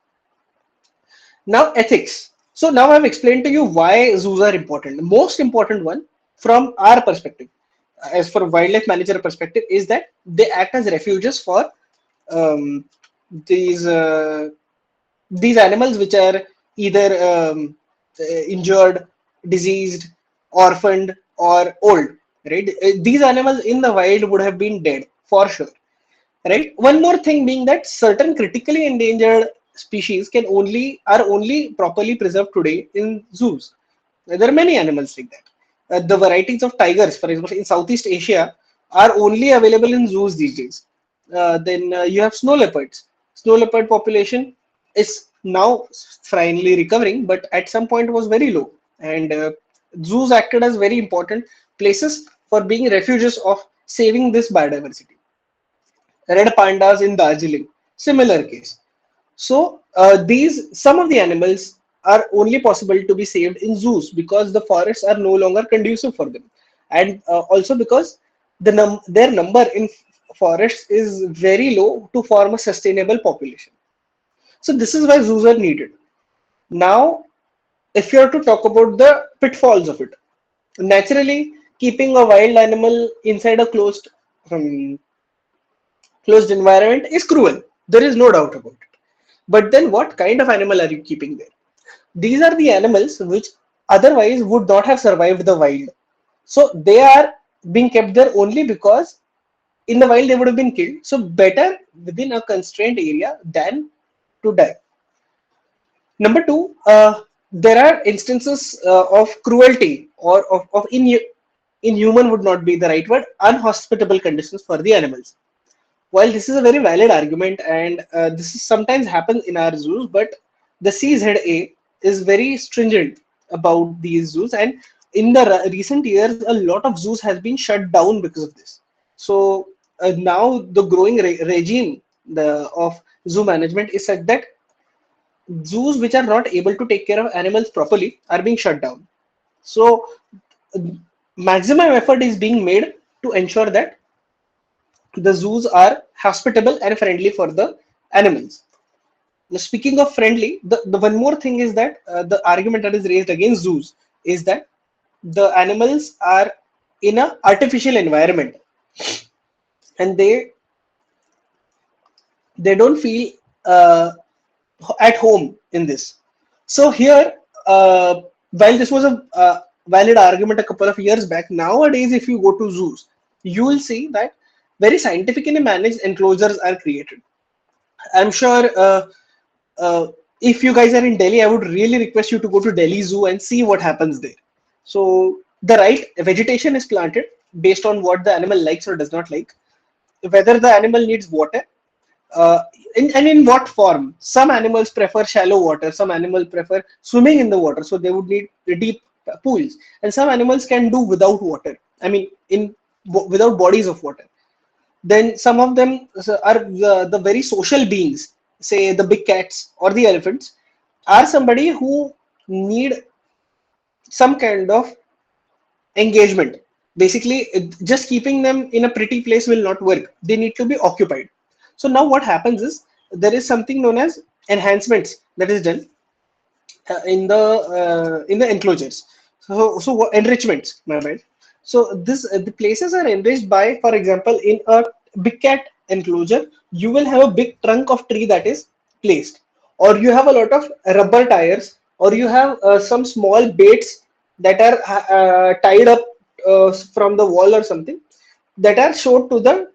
Now, ethics. So now I've explained to you why zoos are important. The most important one from our perspective, as for wildlife manager perspective, is that they act as refuges for um, these uh, these animals which are either injured, diseased, orphaned, or old. Right? These animals in the wild would have been dead for sure. Right. One more thing being that certain critically endangered species are only properly preserved today in zoos. There are many animals like that. The varieties of tigers, for example, in Southeast Asia, are only available in zoos these days. Then you have snow leopards. Snow leopard population is now finally recovering, but at some point was very low. And zoos acted as very important places for being refuges of saving this biodiversity. red pandas in Darjeeling, similar case. So these some of the animals are only possible to be saved in zoos because the forests are no longer conducive for them, and also because their number in forests is very low to form a sustainable population. So this is why zoos are needed. Now, if you are to talk about the pitfalls of it, naturally keeping a wild animal inside a um, closed environment is cruel. There is no doubt about it. But then what kind of animal are you keeping there? These are the animals which otherwise would not have survived the wild. So they are being kept there only because in the wild they would have been killed. So better within a constrained area than to die. Number two, there are instances of cruelty or of inhuman would not be the right word, unhospitable conditions for the animals. While this is a very valid argument and this is sometimes happens in our zoos, but the CZA is very stringent about these zoos, and in the recent years, a lot of zoos has been shut down because of this. So now the growing regime of zoo management is such that zoos which are not able to take care of animals properly are being shut down. So maximum effort is being made to ensure that the zoos are hospitable and friendly for the animals. Now, speaking of friendly, the one more thing is that the argument that is raised against zoos is that the animals are in a artificial environment and they don't feel at home in this. So here, while this was a valid argument a couple of years back, nowadays if you go to zoos, you will see that very scientifically managed enclosures are created. I'm sure if you guys are in Delhi, I would really request you to go to Delhi Zoo and see what happens there. So the right vegetation is planted based on what the animal likes or does not like, whether the animal needs water, uh, and in what form. Some animals prefer shallow water, some animals prefer swimming in the water, so they would need deep pools, and some animals can do without water. I mean, without bodies of water. Then some of them are the very social beings, say the big cats or the elephants, are somebody who need some kind of engagement. Basically, just keeping them in a pretty place will not work. They need to be occupied. So now what happens is there is something known as enhancements that is done in the enclosures. So what enrichments, my bad. So this the places are enriched by, for example, in a big cat enclosure, you will have a big trunk of tree that is placed, or you have a lot of rubber tires, or you have some small baits that are tied up from the wall or something that are showed to the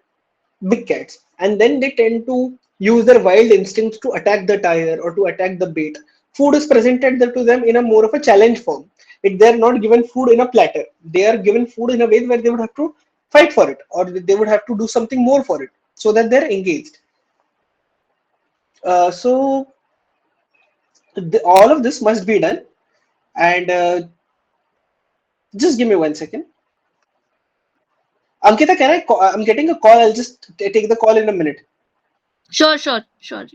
big cats, and then they tend to use their wild instincts to attack the tire or to attack the bait. Food is presented to them in a more of a challenge form. They're not given food in a platter, they are given food in a way where they would have to fight for it, or they would have to do something more for it, so that they're engaged. So all of this must be done, and just give me 1 second. Ankita, can I call? I'm getting a call, I'll just take the call in a minute. Sure, sure, sure.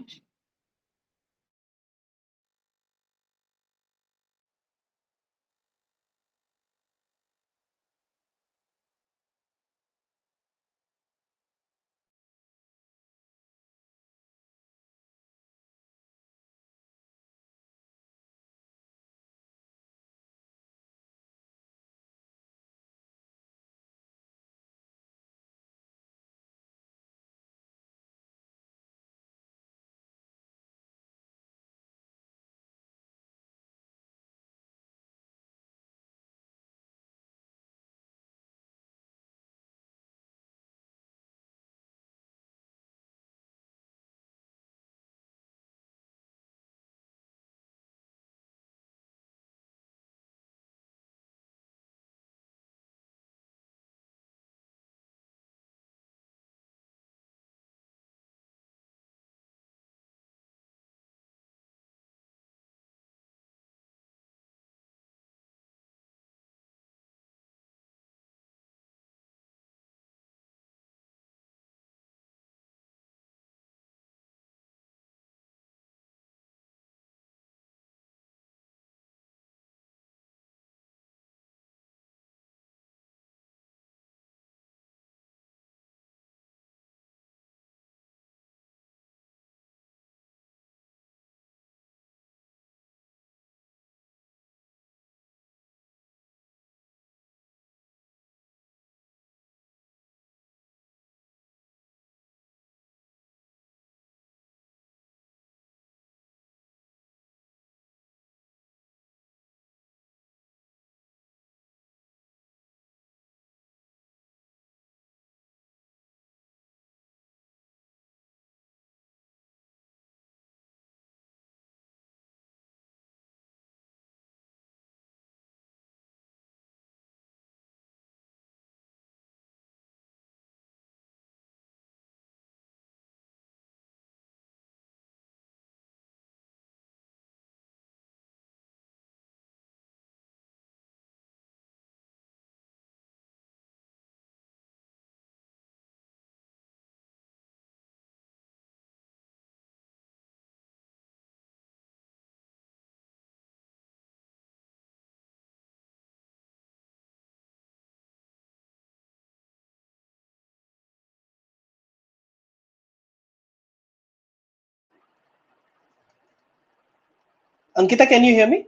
Ankita, can you hear me?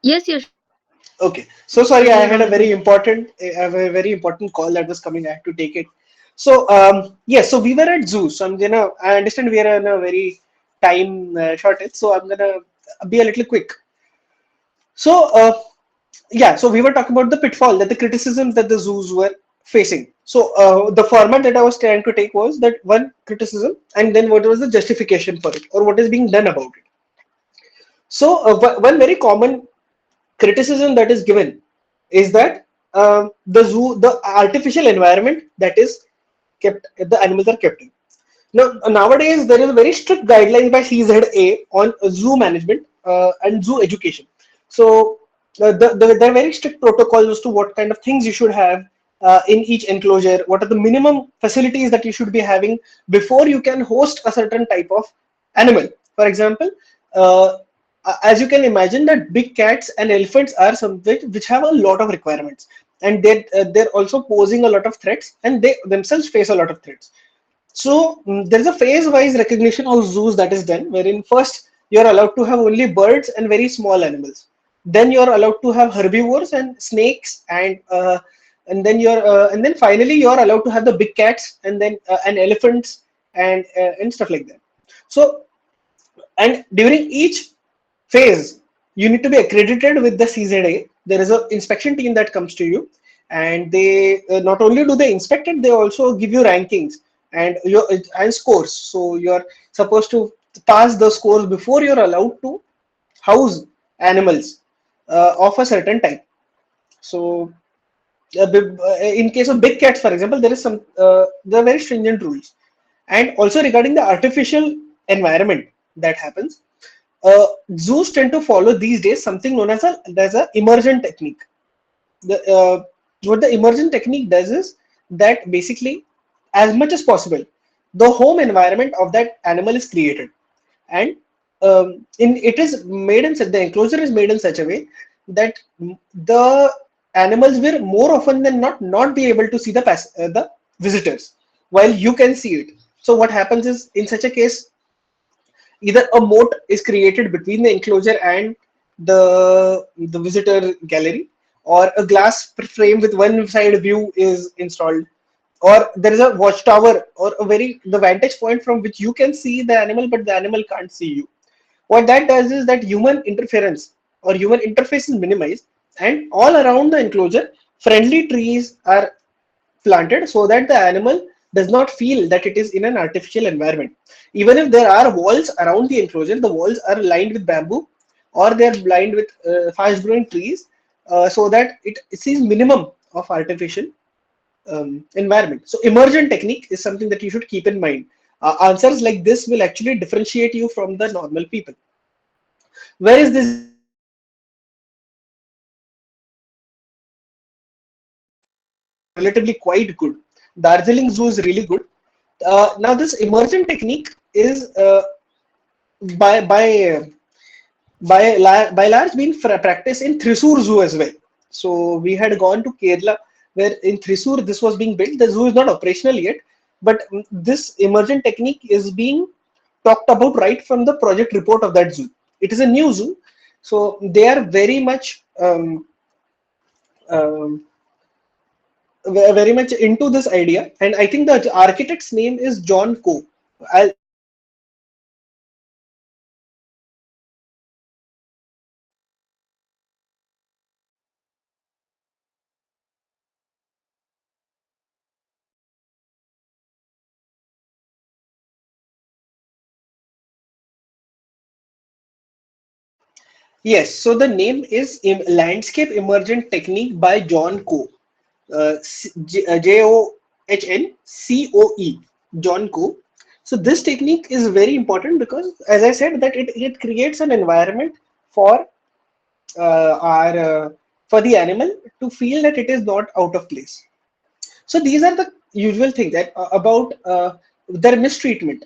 Yes, yes, Okay. So sorry, I you're had a audible. very important call that was coming. I had to take it. So yes, so we were at zoo. So I understand we are in a very time shortage. So I'm gonna be a little quick. So yeah, so we were talking about the pitfall, that the criticisms that the zoos were facing. So the format that I was trying to take was that one criticism, and then what was the justification for it, or what is being done about it. So one very common criticism that is given is that the artificial environment that is kept, the animals are kept in. Now, nowadays, there is a very strict guidelines by CZA on zoo management and zoo education. So, there are very strict protocols as to what kind of things you should have in each enclosure, what are the minimum facilities that you should be having before you can host a certain type of animal. For example, uh, as you can imagine, that big cats and elephants are something which have a lot of requirements, and they're also posing a lot of threats, and they themselves face a lot of threats. So there's a phase-wise recognition of zoos that is done, wherein first you're allowed to have only birds and very small animals. Then you're allowed to have herbivores and snakes, and then finally you're allowed to have the big cats and elephants and stuff like that. So, and during each phase, you need to be accredited with the CZA. There is an inspection team that comes to you, and they not only do they inspect it, they also give you rankings and scores. So you're supposed to pass the scores before you're allowed to house animals of a certain type. So in case of big cats, for example, there are very stringent rules. And also regarding the artificial environment that happens, zoos tend to follow these days something known as a emergent technique. What the emergent technique does is that basically, as much as possible, the home environment of that animal is created, and in it is made in the enclosure is made in such a way that the animals will more often than not be able to see the visitors, while you can see it. So what happens is, in such a case, either a moat is created between the enclosure and the visitor gallery, or a glass frame with one side view is installed, or there is a watchtower or a very the vantage point from which you can see the animal but the animal can't see you. What that does is that human interference or human interface is minimized, and all around the enclosure friendly trees are planted so that the animal does not feel that it is in an artificial environment. Even if there are walls around the enclosure, the walls are lined with bamboo, or they are lined with fast growing trees, so that it sees minimum of artificial environment. So emergent technique is something that you should keep in mind. Answers like this will actually differentiate you from the normal people. Where is this zoo that I was talking about? Relatively quite good. Darjeeling Zoo is really good. Now this emergent technique is by by by large being practiced in Thrissur Zoo as well. So we had gone to Kerala, where in Thrissur this was being built. The zoo is not operational yet, but this emergent technique is being talked about right from the project report of that zoo. It is a new zoo, so they are very much um, very much into this idea, and I think the architect's name is John Coe. I'll just share the link with you. Yes, so the name is Landscape Emergent Technique by John Coe. JOHNCOE, John Coe. So this technique is very important because, as I said, that it creates an environment for our for the animal to feel that it is not out of place. So these are the usual things that about their mistreatment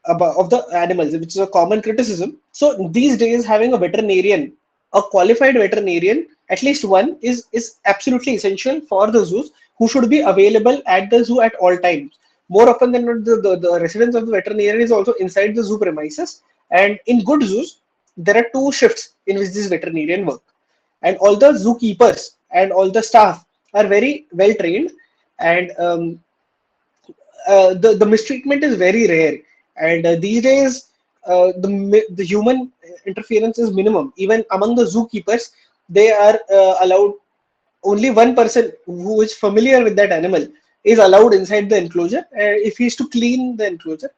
about of the animals, which is a common criticism. So these days, having a veterinarian, a qualified veterinarian, at least one, is absolutely essential for the zoos, who should be available at the zoo at all times. More often than not, the residence of the veterinarian is also inside the zoo premises. And in good zoos, there are two shifts in which this veterinarian work, and all the zookeepers and all the staff are very well trained, and the mistreatment is very rare. And these days, the human interference is minimum. Even among the zookeepers, they are allowed only one person who is familiar with that animal is allowed inside the enclosure if he is to clean the enclosure.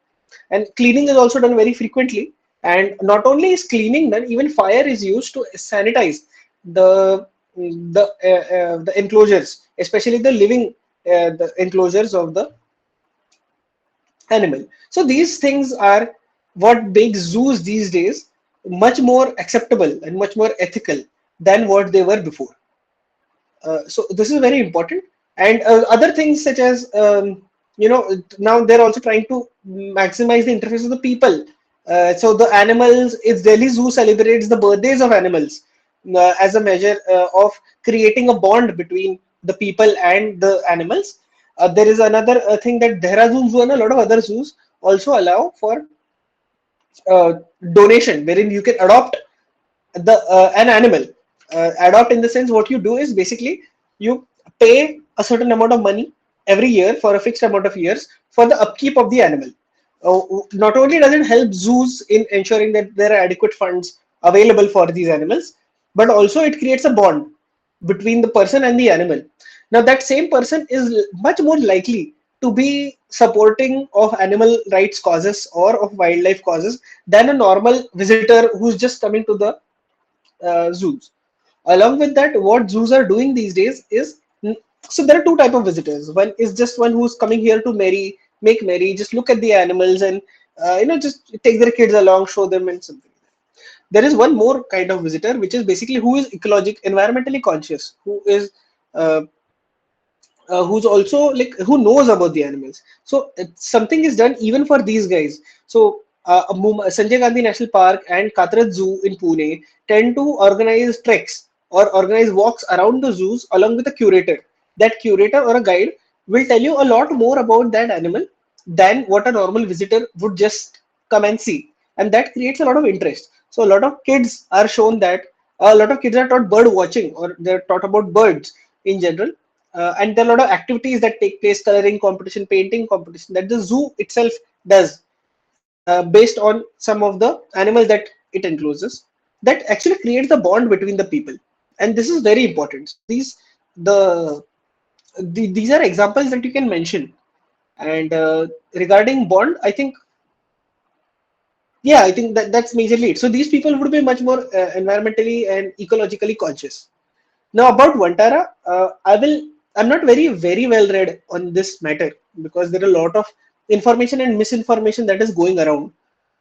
And cleaning is also done very frequently. And not only is cleaning done, even fire is used to sanitize the the enclosures, especially the living the enclosures of the animal. So these things are what makes zoos these days much more acceptable and much more ethical than what they were before. So this is very important. And other things such as now they're also trying to maximize the interface of the people. So the animals, if Delhi Zoo celebrates the birthdays of animals as a measure of creating a bond between the people and the animals. There is another thing that Dehradun Zoo and a lot of other zoos also allow for uh, donation, wherein you can adopt the an animal. Adopt in the sense, what you do is basically you pay a certain amount of money every year for a fixed amount of years for the upkeep of the animal. Not only does it help zoos in ensuring that there are adequate funds available for these animals, but also it creates a bond between the person and the animal. Now that same person is much more likely to be supporting of animal rights causes or of wildlife causes than a normal visitor who's just coming to the zoos. Along with that, what zoos are doing these days is, so there are two type of visitors. One is just one who's coming here to make merry, just look at the animals and just take their kids along, show them and something. There is one more kind of visitor, which is basically who is environmentally conscious, who is uh, who's also like who knows about the animals. So something is done even for these guys. So Sanjay Gandhi National Park and Katrat Zoo in Pune tend to organize treks or organize walks around the zoos along with a curator. That curator or a guide will tell you a lot more about that animal than what a normal visitor would just come and see, and that creates a lot of interest. So a lot of kids are shown that a lot of kids are taught bird watching, or they're taught about birds in general. And there are a lot of activities that take place, coloring competition, painting competition, that the zoo itself does based on some of the animals that it encloses, that actually creates the bond between the people. And this is very important. So the, these are examples that you can mention. And regarding bond, I think, yeah, I think that that's majorly it. So these people would be much more environmentally and ecologically conscious. Now about Vantara, I'm not very well read on this matter, because there are a lot of information and misinformation that is going around.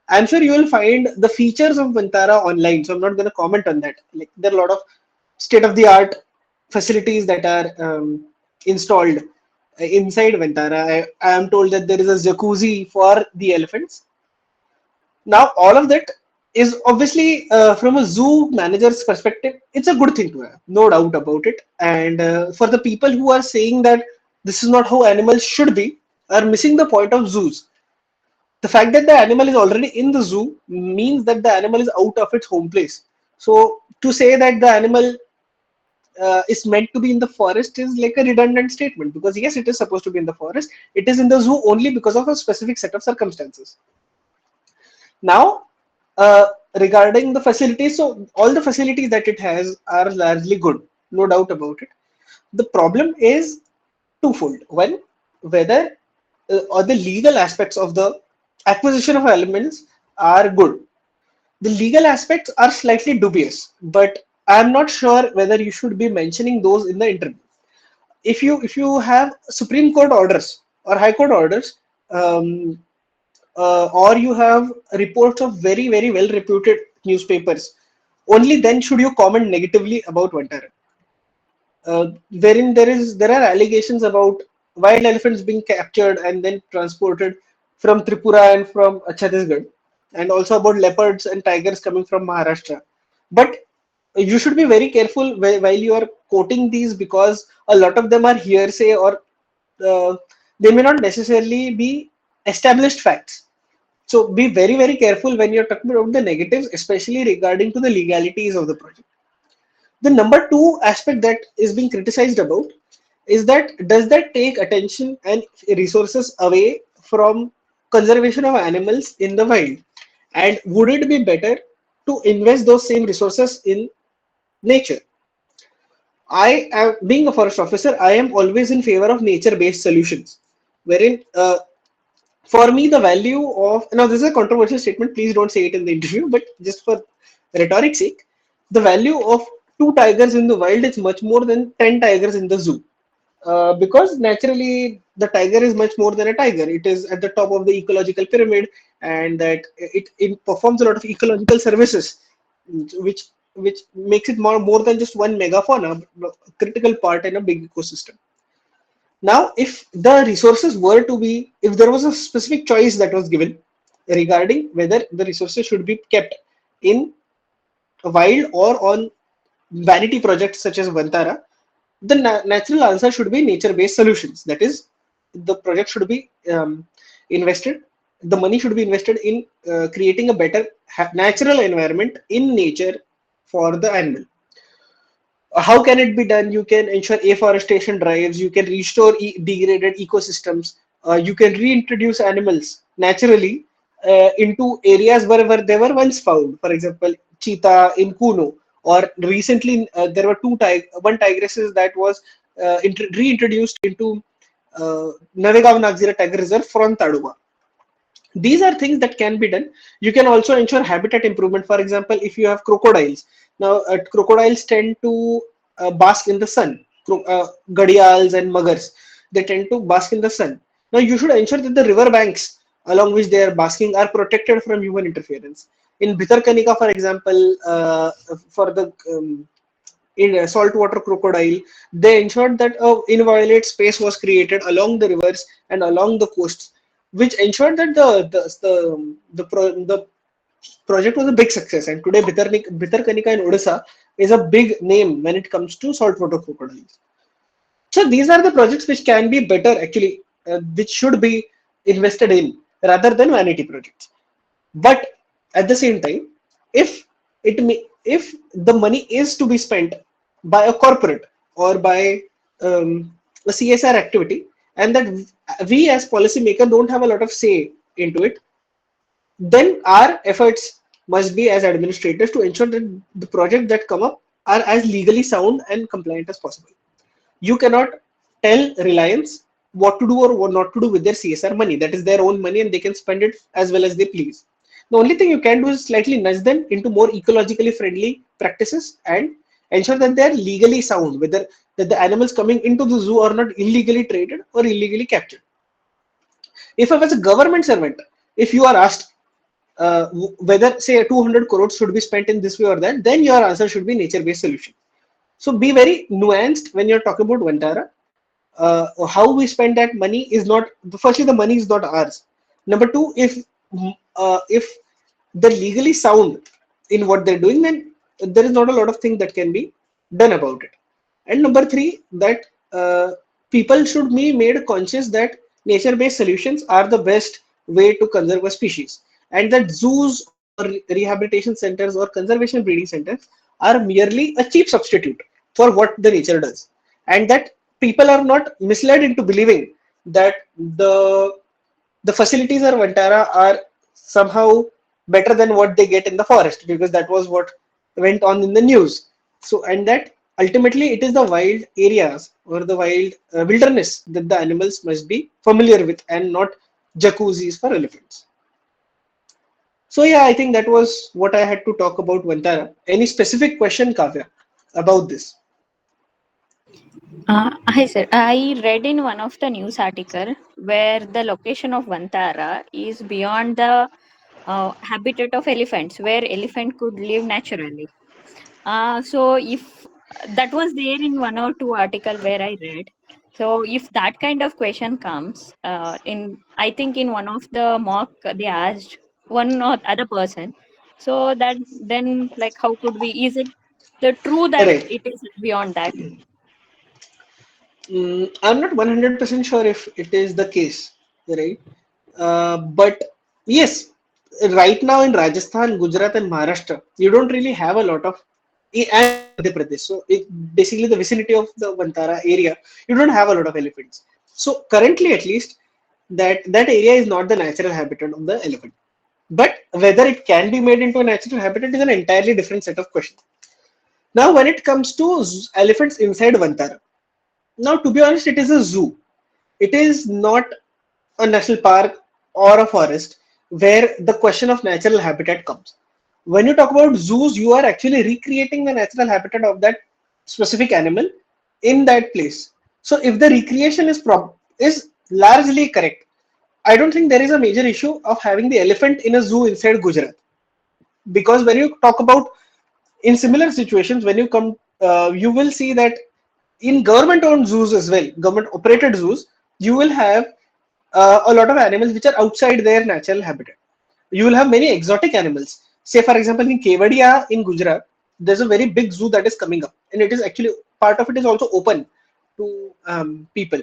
I'm sure you will find the features of Vantara online, so I'm not going to comment on that. Like, there are a lot of state-of-the-art facilities that are installed inside Vantara. I am told that there is a jacuzzi for the elephants. Now, all of that is obviously from a zoo manager's perspective, it's a good thing to have, no doubt about it. And for the people who are saying that this is not how animals should be, are missing the point of zoos. The fact that the animal is already in the zoo means that the animal is out of its home place. So to say that the animal is meant to be in the forest is like a redundant statement, because yes, it is supposed to be in the forest. It is in the zoo only because of a specific set of circumstances. Now, regarding the facilities, so all the facilities that it has are largely good, no doubt about it. The problem is twofold. One, whether or the legal aspects of the acquisition of elements are good. The legal aspects are slightly dubious, but I'm not sure whether you should be mentioning those in the interview. If you have Supreme Court orders or High Court orders, um, or you have reports of very well reputed newspapers, only then should you comment negatively about Vantara. Wherein there are allegations about wild elephants being captured and then transported from Tripura and from Chhattisgarh, and also about leopards and tigers coming from Maharashtra. But you should be very careful while you are quoting these, because a lot of them are hearsay, or they may not necessarily be established facts. So be very, very careful when you're talking about the negatives, especially regarding to the legalities of the project. The number two aspect that is being criticized about is that does that take attention and resources away from conservation of animals in the wild? And would it be better to invest those same resources in nature? I am being a forest officer. I am always in favor of nature-based solutions, wherein for me the value of now this is a controversial statement. Please don't say it in the interview, but just for rhetoric's sake, the value of two tigers in the wild is much more than 10 tigers in the zoo. Because naturally the tiger is much more than a tiger. It is at the top of the ecological pyramid, and that it performs a lot of ecological services, which makes it more than just one megafauna, but a critical part in a big ecosystem. Now, if the resources were to be, if there was a specific choice that was given regarding whether the resources should be kept in wild or on vanity projects such as Vantara, the natural answer should be nature-based solutions. That is, the project should be invested, the money should be invested in creating a better natural environment in nature for the animal. How can it be done? You can ensure afforestation drives, you can restore degraded ecosystems, you can reintroduce animals naturally into areas wherever they were once found. For example, cheetah in Kuno, or recently there were one tigresses that was reintroduced into Navegaon Nagzira Tiger Reserve from Taduba. These are things that can be done. You can also ensure habitat improvement. For example, if you have crocodiles, now crocodiles tend to bask in the sun. Gadials and muggers, they tend to bask in the sun. Now you should ensure that the river banks along which they are basking are protected from human interference. In Bhitarkanika, for example, for the in saltwater crocodile, they ensured that a inviolate space was created along the rivers and along the coasts, which ensured that the project was a big success. And today, Bhitarkanika in Odisha is a big name when it comes to saltwater crocodiles. So these are the projects which can be better actually, which should be invested in rather than vanity projects. But at the same time, if if the money is to be spent by a corporate or by a CSR activity, and that we as policymaker don't have a lot of say into it, then our efforts must be as administrators to ensure that the projects that come up are as legally sound and compliant as possible. You cannot tell Reliance what to do or what not to do with their CSR money. That is their own money and they can spend it as well as they please. The only thing you can do is slightly nudge them into more ecologically friendly practices and ensure that they are legally sound, whether that the animals coming into the zoo are not illegally traded or illegally captured. If I was a government servant, if you are asked whether say 200 crores should be spent in this way or that, then your answer should be nature-based solution. So be very nuanced when you're talking about Vantara. How we spend that money is not, firstly the money is not ours. Number two, if they're legally sound in what they're doing, then there is not a lot of things that can be done about it. And number three, that people should be made conscious that nature-based solutions are the best way to conserve a species, and that zoos or rehabilitation centers or conservation breeding centers are merely a cheap substitute for what the nature does, and that people are not misled into believing that the facilities of Vantara are somehow better than what they get in the forest, because that was what went on in the news. So, and that ultimately it is the wild areas or the wild wilderness that the animals must be familiar with, and not jacuzzis for elephants. So yeah, I think that was what I had to talk about Vantara. Any specific question, Kavya, about this? Hi, sir. I read in one of the news article where the location of Vantara is beyond the habitat of elephants, where elephant could live naturally. So if that was there in one or two article where I read. So if that kind of question comes, I think in one of the mock they asked one or other person. So that then like how could we? Is it the true that Right. it is beyond that? I'm not 100% sure if it is the case, right? But yes, right now in Rajasthan, Gujarat, and Maharashtra, you don't really have a lot of, and Madhya Pradesh. So basically the vicinity of the Vantara area, you don't have a lot of elephants. So currently, at least, that area is not the natural habitat of the elephant. But whether it can be made into a natural habitat is an entirely different set of questions. Now, when it comes to elephants inside Vantara, now to be honest, it is a zoo. It is not a national park or a forest where the question of natural habitat comes. When you talk about zoos, you are actually recreating the natural habitat of that specific animal in that place. So if the recreation is largely correct, I don't think there is a major issue of having the elephant in a zoo inside Gujarat. Because when you talk about in similar situations, when you come, you will see that in government-owned zoos as well, government-operated zoos, you will have a lot of animals which are outside their natural habitat. You will have many exotic animals. Say, for example, in Kevadia in Gujarat, there's a very big zoo that is coming up, and it is actually part of it is also open to people,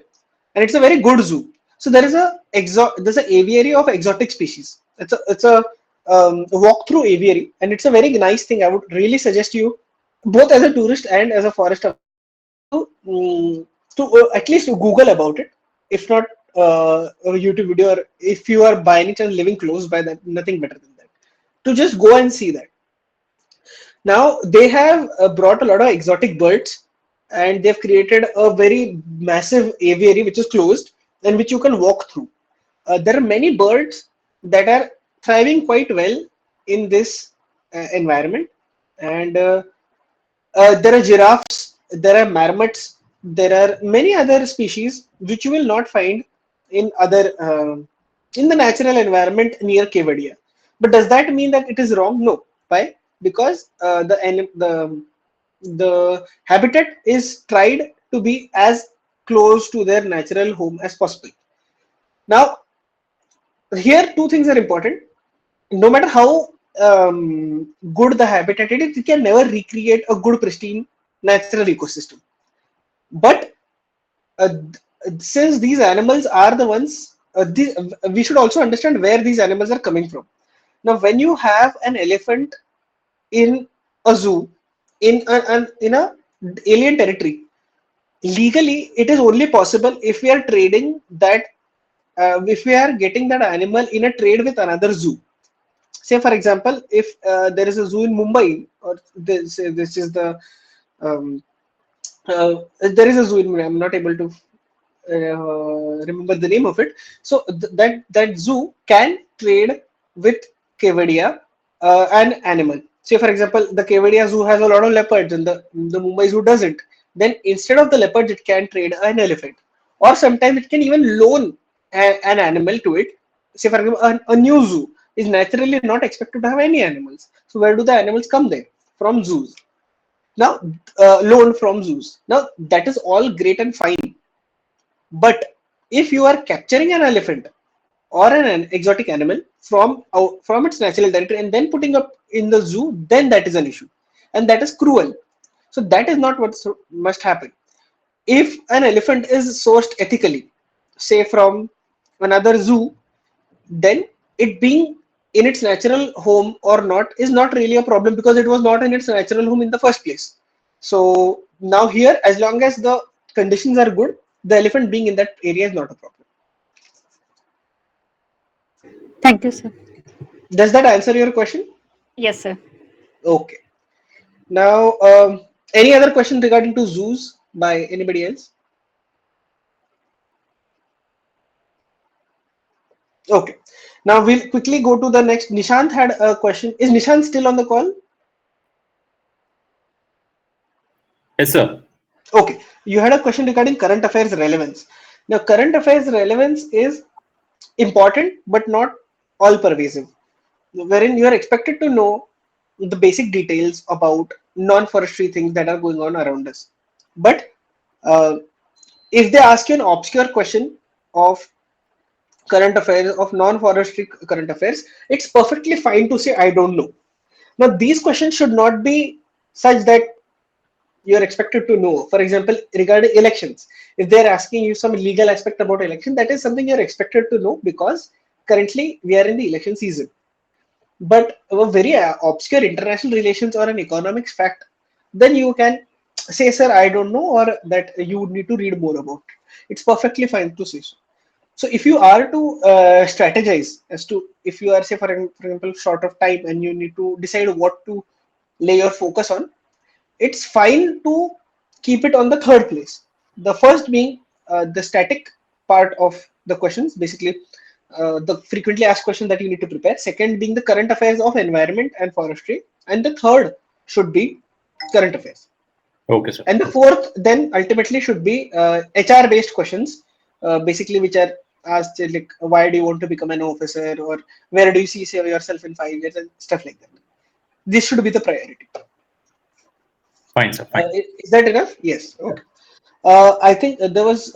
and it's a very good zoo. So there's an aviary of exotic species. It's a walk-through aviary, and it's a very nice thing. I would really suggest you, both as a tourist and as a forest to, at least Google about it. If not a YouTube video, or if you are by any chance living close by, that nothing better than that. To just go and see that. Now they have brought a lot of exotic birds, and they've created a very massive aviary which is closed and which you can walk through. There are many birds that are thriving quite well in this environment, and there are giraffes, there are marmots, there are many other species which you will not find in other in the natural environment near Kevadia. But does that mean that it is wrong? No. Why? Because the habitat is tried to be as close to their natural home as possible. Now, here two things are important. No matter how good the habitat is, it can never recreate a good pristine natural ecosystem. But uh, since these animals are the ones, we should also understand where these animals are coming from. Now, when you have an elephant in a zoo, in a alien territory, legally it is only possible if we are trading that, if we are getting that animal in a trade with another zoo. Say, for example, if there is a zoo in Mumbai, or this is the there is a zoo in Mumbai. I'm not able to remember the name of it. So that zoo can trade with Kevadia, an animal. Say, for example, the Kevadia zoo has a lot of leopards, and the Mumbai zoo doesn't. Then instead of the leopards, it can trade an elephant, or sometimes it can even loan an animal to it. Say, for example, a new zoo is naturally not expected to have any animals. So where do the animals come there? From zoos. Now, loan from zoos. Now that is all great and fine. But if you are capturing an elephant or an exotic animal from its natural territory and then putting up in the zoo, then that is an issue, and that is cruel. So that is not what must happen. If an elephant is sourced ethically, say from another zoo, then it being in its natural home or not is not really a problem, because it was not in its natural home in the first place. So now here, as long as the conditions are good, the elephant being in that area is not a problem. Thank you, sir. Does that answer your question? Yes, sir. Okay. Now, any other question regarding to zoos by anybody else? Okay. Now we'll quickly go to the next. Nishant had a question. Is Nishant still on the call? Yes, sir. Okay. You had a question regarding current affairs relevance. Now, current affairs relevance is important, but not all pervasive, wherein you are expected to know the basic details about non-forestry things that are going on around us. But uh, if they ask you an obscure question of current affairs, of non-forestry current affairs, it's perfectly fine to say I don't know. Now these questions should not be such that you're expected to know. For example, regarding elections, if they're asking you some legal aspect about election, that is something you're expected to know, because currently we are in the election season. but a very obscure international relations or an economics fact, then you can say, sir, I don't know, or that you would need to read more about it. It's perfectly fine to say so. So if you are to strategize as to, if you are, say, for example, short of time and you need to decide what to lay your focus on, it's fine to keep it on the third place. The first being the static part of the questions, basically the frequently asked question that you need to prepare. Second being the current affairs of environment and forestry. And the third should be current affairs. Okay, sir. And the fourth then ultimately should be HR based questions, basically which are asked like, why do you want to become an officer, or where do you see yourself in 5 years, and stuff like that. This should be the priority. Fine, sir. Fine. Is that enough? Yes. Okay. I think there was,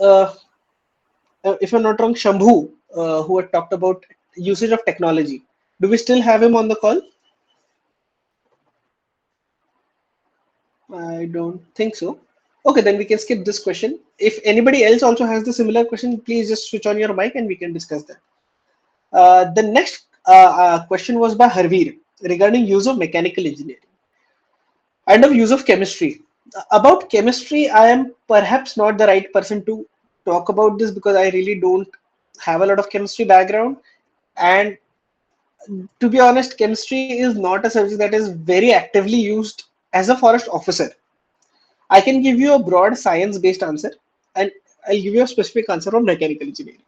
if I'm not wrong, Shambhu, who had talked about usage of technology. Do we still have him on the call? I don't think so. Okay, then we can skip this question. If anybody else also has the similar question, please just switch on your mic and we can discuss that. The next question was by Harveer regarding use of mechanical engineering and of use of chemistry. About chemistry, I am perhaps not the right person to talk about this because I really don't have a lot of chemistry background. And to be honest, chemistry is not a subject that is very actively used as a forest officer. I can give you a broad science-based answer, and I'll give you a specific answer on mechanical engineering.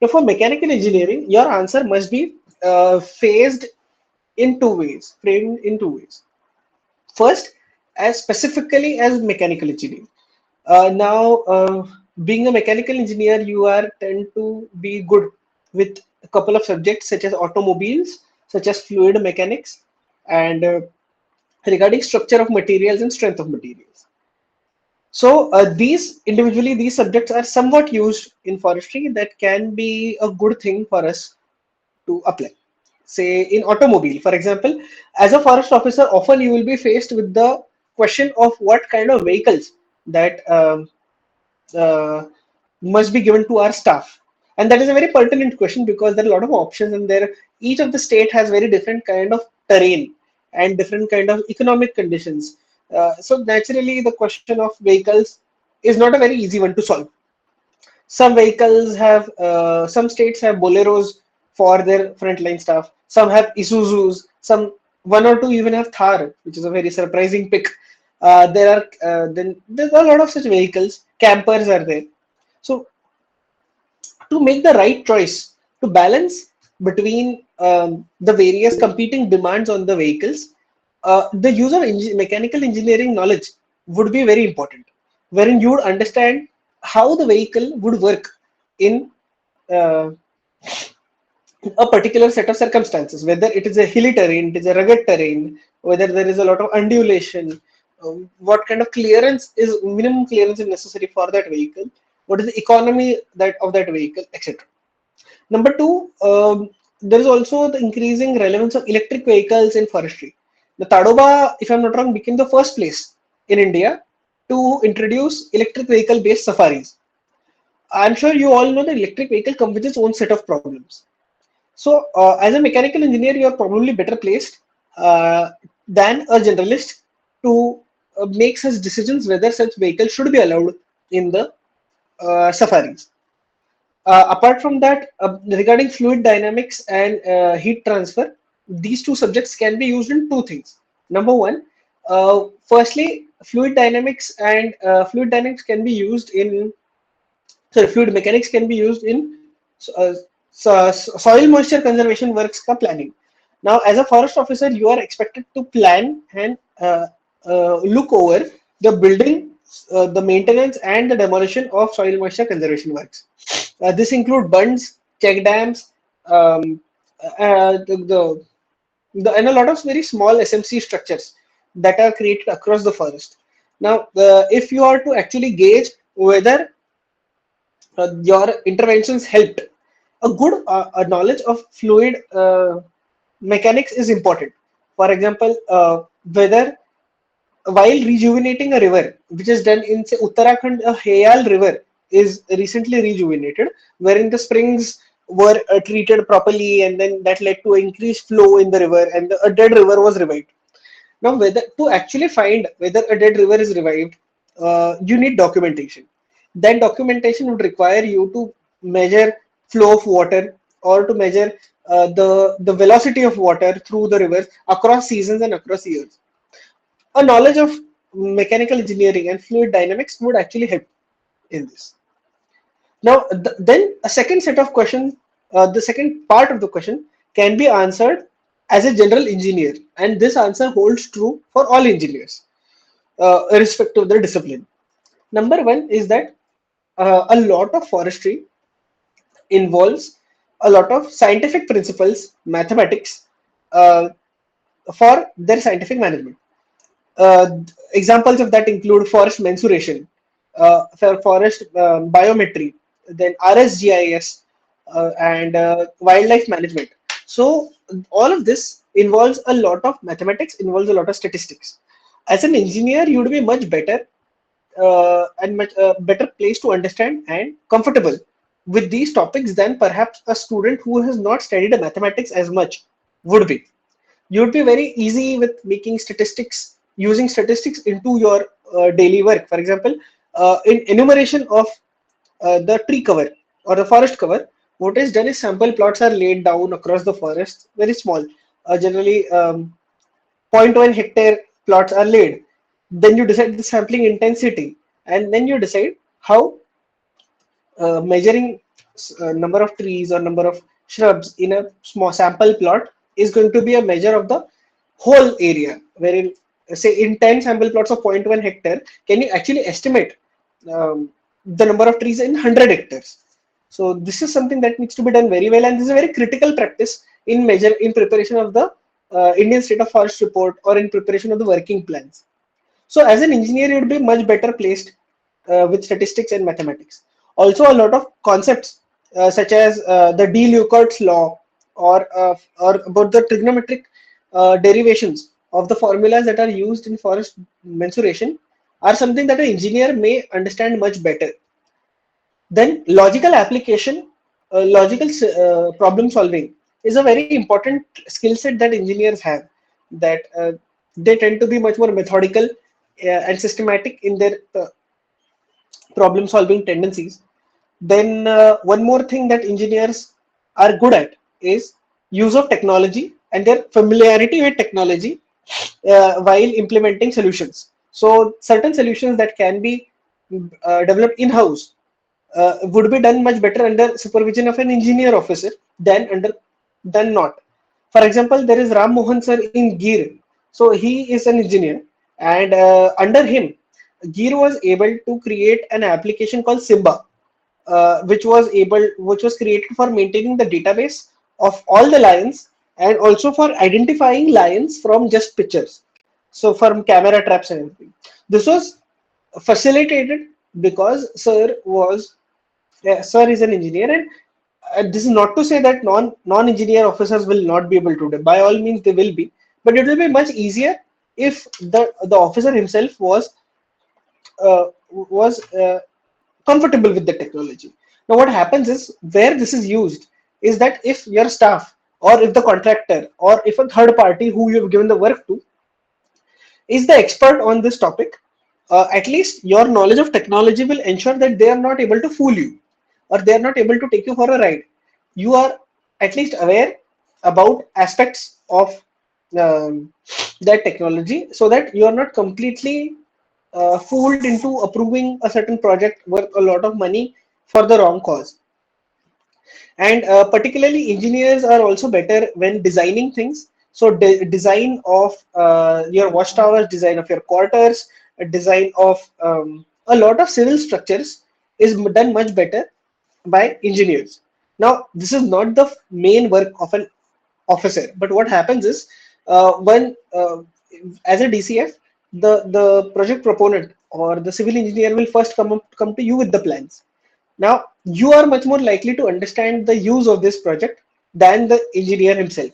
Now, for mechanical engineering, your answer must be phased in two ways, framed in two ways. First, as specifically as mechanical engineering. Being a mechanical engineer, you are tend to be good with a couple of subjects such as automobiles, such as fluid mechanics, and regarding structure of materials and strength of materials. So these subjects are somewhat used in forestry. That can be a good thing for us to apply. Say in automobile, for example, as a forest officer, often you will be faced with the question of what kind of vehicles that uh, must be given to our staff. And that is a very pertinent question because there are a lot of options, and there each of the state has very different kind of terrain and different kind of economic conditions. So naturally, the question of vehicles is not a very easy one to solve. Some vehicles have, some states have Boleros for their frontline staff. Some have Isuzus. Some, one or two even have Thar, which is a very surprising pick. Then there's a lot of such vehicles. Campers are there. So to make the right choice, to balance between the various competing demands on the vehicles, the use of mechanical engineering knowledge would be very important, wherein you would understand how the vehicle would work in uh, a particular set of circumstances, whether it is a hilly terrain, it is a rugged terrain, whether there is a lot of undulation, what kind of clearance is minimum clearance is necessary for that vehicle, what is the economy that of that vehicle, etc. Number two, there is also the increasing relevance of electric vehicles in forestry. The Tadoba, if I'm not wrong, became the first place in India to introduce electric vehicle based safaris. I'm sure you all know that electric vehicle comes with its own set of problems. So, as a mechanical engineer, you are probably better placed than a generalist to make such decisions whether such vehicles should be allowed in the safaris. Apart from that, regarding fluid dynamics and heat transfer, these two subjects can be used in two things. Number one, firstly, fluid dynamics can be used in, sorry, fluid mechanics can be used in uh, soil moisture conservation works ka planning. Now, as a forest officer, you are expected to plan and look over the building, the maintenance, and the demolition of soil moisture conservation works. This include bunds, check dams, um, and a lot of very small SMC structures that are created across the forest. Now, if you are to actually gauge whether your interventions helped, a good knowledge of fluid mechanics is important. For example, whether while rejuvenating a river, which is done in, say, Uttarakhand, a Hayal river is recently rejuvenated, wherein the springs were treated properly, and then that led to increased flow in the river, and a dead river was revived. Now, whether to actually find whether a dead river is revived, you need documentation. That documentation would require you to measure flow of water, or to measure the velocity of water through the rivers across seasons and across years. A knowledge of mechanical engineering and fluid dynamics would actually help in this. Now, then a second set of questions, the second part of the question can be answered as a general engineer, and this answer holds true for all engineers, irrespective of their discipline. Number one is that a lot of forestry involves a lot of scientific principles, mathematics, uh, for their scientific management. Examples of that include forest mensuration, for forest biometry, then RSGIS, and wildlife management. So all of this involves a lot of mathematics, involves a lot of statistics. As an engineer, you would be much better and much better place to understand and comfortable with these topics than perhaps a student who has not studied mathematics as much would be. You would be very easy with making statistics, using statistics into your daily work. For example, in enumeration of the tree cover or the forest cover, what is done is sample plots are laid down across the forest, very small. Generally, zero point 0.1 hectare plots are laid. Then you decide the sampling intensity, and then you decide how measuring number of trees or number of shrubs in a small sample plot is going to be a measure of the whole area. Wherein, say, in 10 sample plots of zero point 0.1 hectare, can you actually estimate the number of trees in 100 hectares? So this is something that needs to be done very well, and this is a very critical practice in preparation of the Indian State of Forest report, or in preparation of the working plans. So as an engineer, you would be much better placed with statistics and mathematics. Also, a lot of concepts such as the D-Leucart's law, or about the trigonometric derivations of the formulas that are used in forest mensuration are something that an engineer may understand much better. Then logical application, logical problem solving is a very important skill set that engineers have. That they tend to be much more methodical and systematic in their problem solving tendencies. Then one more thing that engineers are good at is use of technology and their familiarity with technology while implementing solutions. So certain solutions that can be developed in-house would be done much better under supervision of an engineer officer than not. For example, there is Ram Mohan sir in Gir. So he is an engineer, and under him, Gir was able to create an application called Simba, which was created for maintaining the database of all the lions, and also for identifying lions from just pictures. So from camera traps and everything. This was facilitated because sir is an engineer, and this is not to say that non-engineer officers will not be able to do. By all means, they will be, but it will be much easier if the officer himself was comfortable with the technology. Now, what happens is, where this is used is that if your staff, or if the contractor, or if a third party who you have given the work to is the expert on this topic, at least your knowledge of technology will ensure that they are not able to fool you, or they are not able to take you for a ride. You are at least aware about aspects of that technology, so that you are not completely fooled into approving a certain project worth a lot of money for the wrong cause. And particularly, engineers are also better when designing things. So design of your watchtowers, design of your quarters, design of a lot of civil structures is done much better by engineers. Now, this is not the main work of an officer, but what happens is, when as a DCF, the project proponent or the civil engineer will first come to you with the plans. Now, you are much more likely to understand the use of this project than the engineer himself.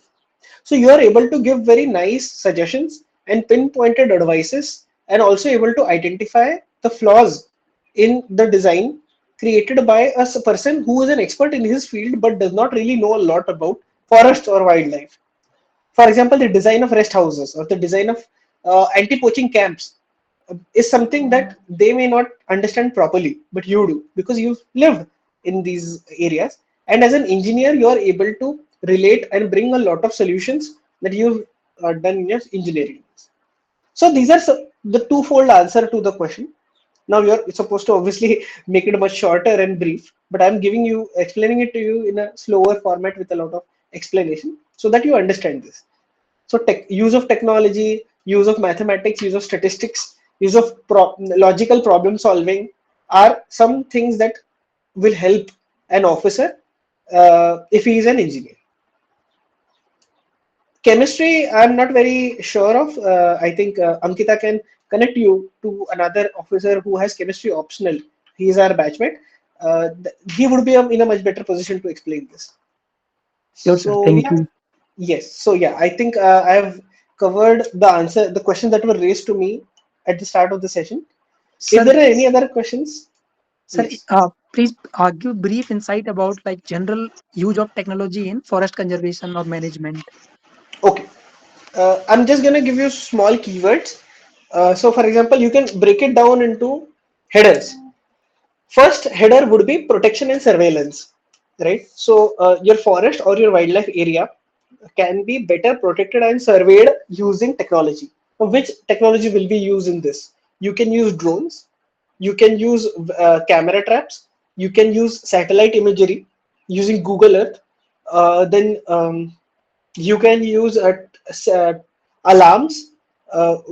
So you are able to give very nice suggestions and pinpointed advices, and also able to identify the flaws in the design created by a person who is an expert in his field but does not really know a lot about forests or wildlife. For example, the design of rest houses or the design of anti-poaching camps is something that they may not understand properly, but you do because you've lived in these areas. And as an engineer, you are able to relate and bring a lot of solutions that you've done in your engineering. So these are the twofold answer to the question. Now you're supposed to obviously make it much shorter and brief, but I'm giving you, explaining it to you in a slower format with a lot of explanation so that you understand this. So use of technology, use of mathematics, use of statistics, use of logical problem solving are some things that will help an officer if he is an engineer. Chemistry, I'm not very sure of. I think Ankita can connect you to another officer who has chemistry optional. He is our batchmate. He would be in a much better position to explain this. Sure, sir. So Thank yeah, you. yes. So yeah, I think I have covered the questions that were raised to me at the start of the session. If Sir, there are any other questions, sir, yes. please give brief insight about like general use of technology in forest conservation or management. Okay. I'm just gonna give you small keywords. So for example, you can break it down into headers. First header would be protection and surveillance, right? So your forest or your wildlife area can be better protected and surveyed using technology. Now, which technology will be used in this? You can use drones, you can use camera traps, you can use satellite imagery using Google Earth. Then you can use alarms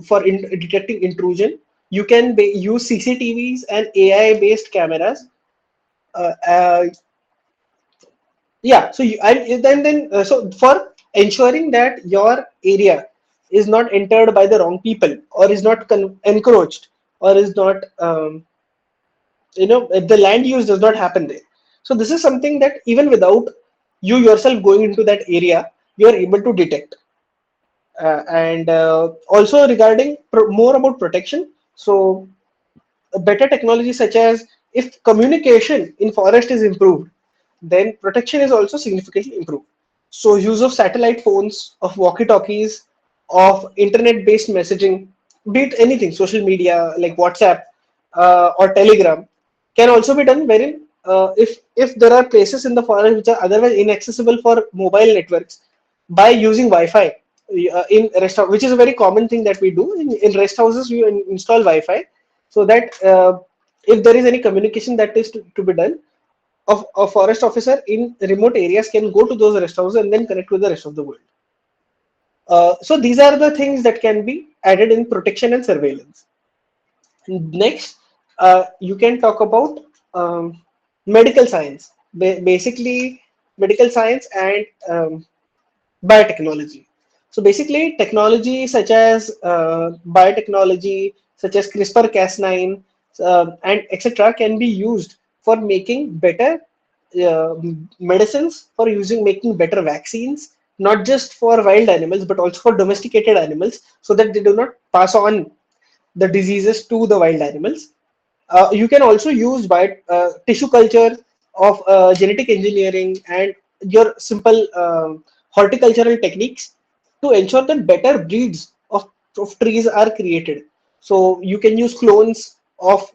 for detecting intrusion. You can use CCTVs and AI-based cameras. Uh, uh, yeah, so so for ensuring that your area is not entered by the wrong people or is not encroached or is not the land use does not happen there. So this is something that even without you yourself going into that area, you are able to detect. And also regarding more about protection, so a better technology such as if communication in forest is improved, then protection is also significantly improved. So use of satellite phones, of walkie-talkies, of internet-based messaging, be it anything, social media like WhatsApp or Telegram, can also be done wherein if there are places in the forest which are otherwise inaccessible for mobile networks, by using Wi-Fi in rest which is a very common thing that we do in rest houses, you install Wi-Fi so that if there is any communication that is to be done, of a forest officer in remote areas can go to those rest houses and then connect with the rest of the world. So these are the things that can be added in protection and surveillance. Next, you can talk about medical science, basically medical science and biotechnology. So basically, technology such as biotechnology, such as CRISPR-Cas9, and etc., can be used for making better uh, medicines, for making better vaccines, not just for wild animals but also for domesticated animals, so that they do not pass on the diseases to the wild animals. You can also use tissue culture of genetic engineering and your simple horticultural techniques to ensure that better breeds of trees are created. So you can use clones of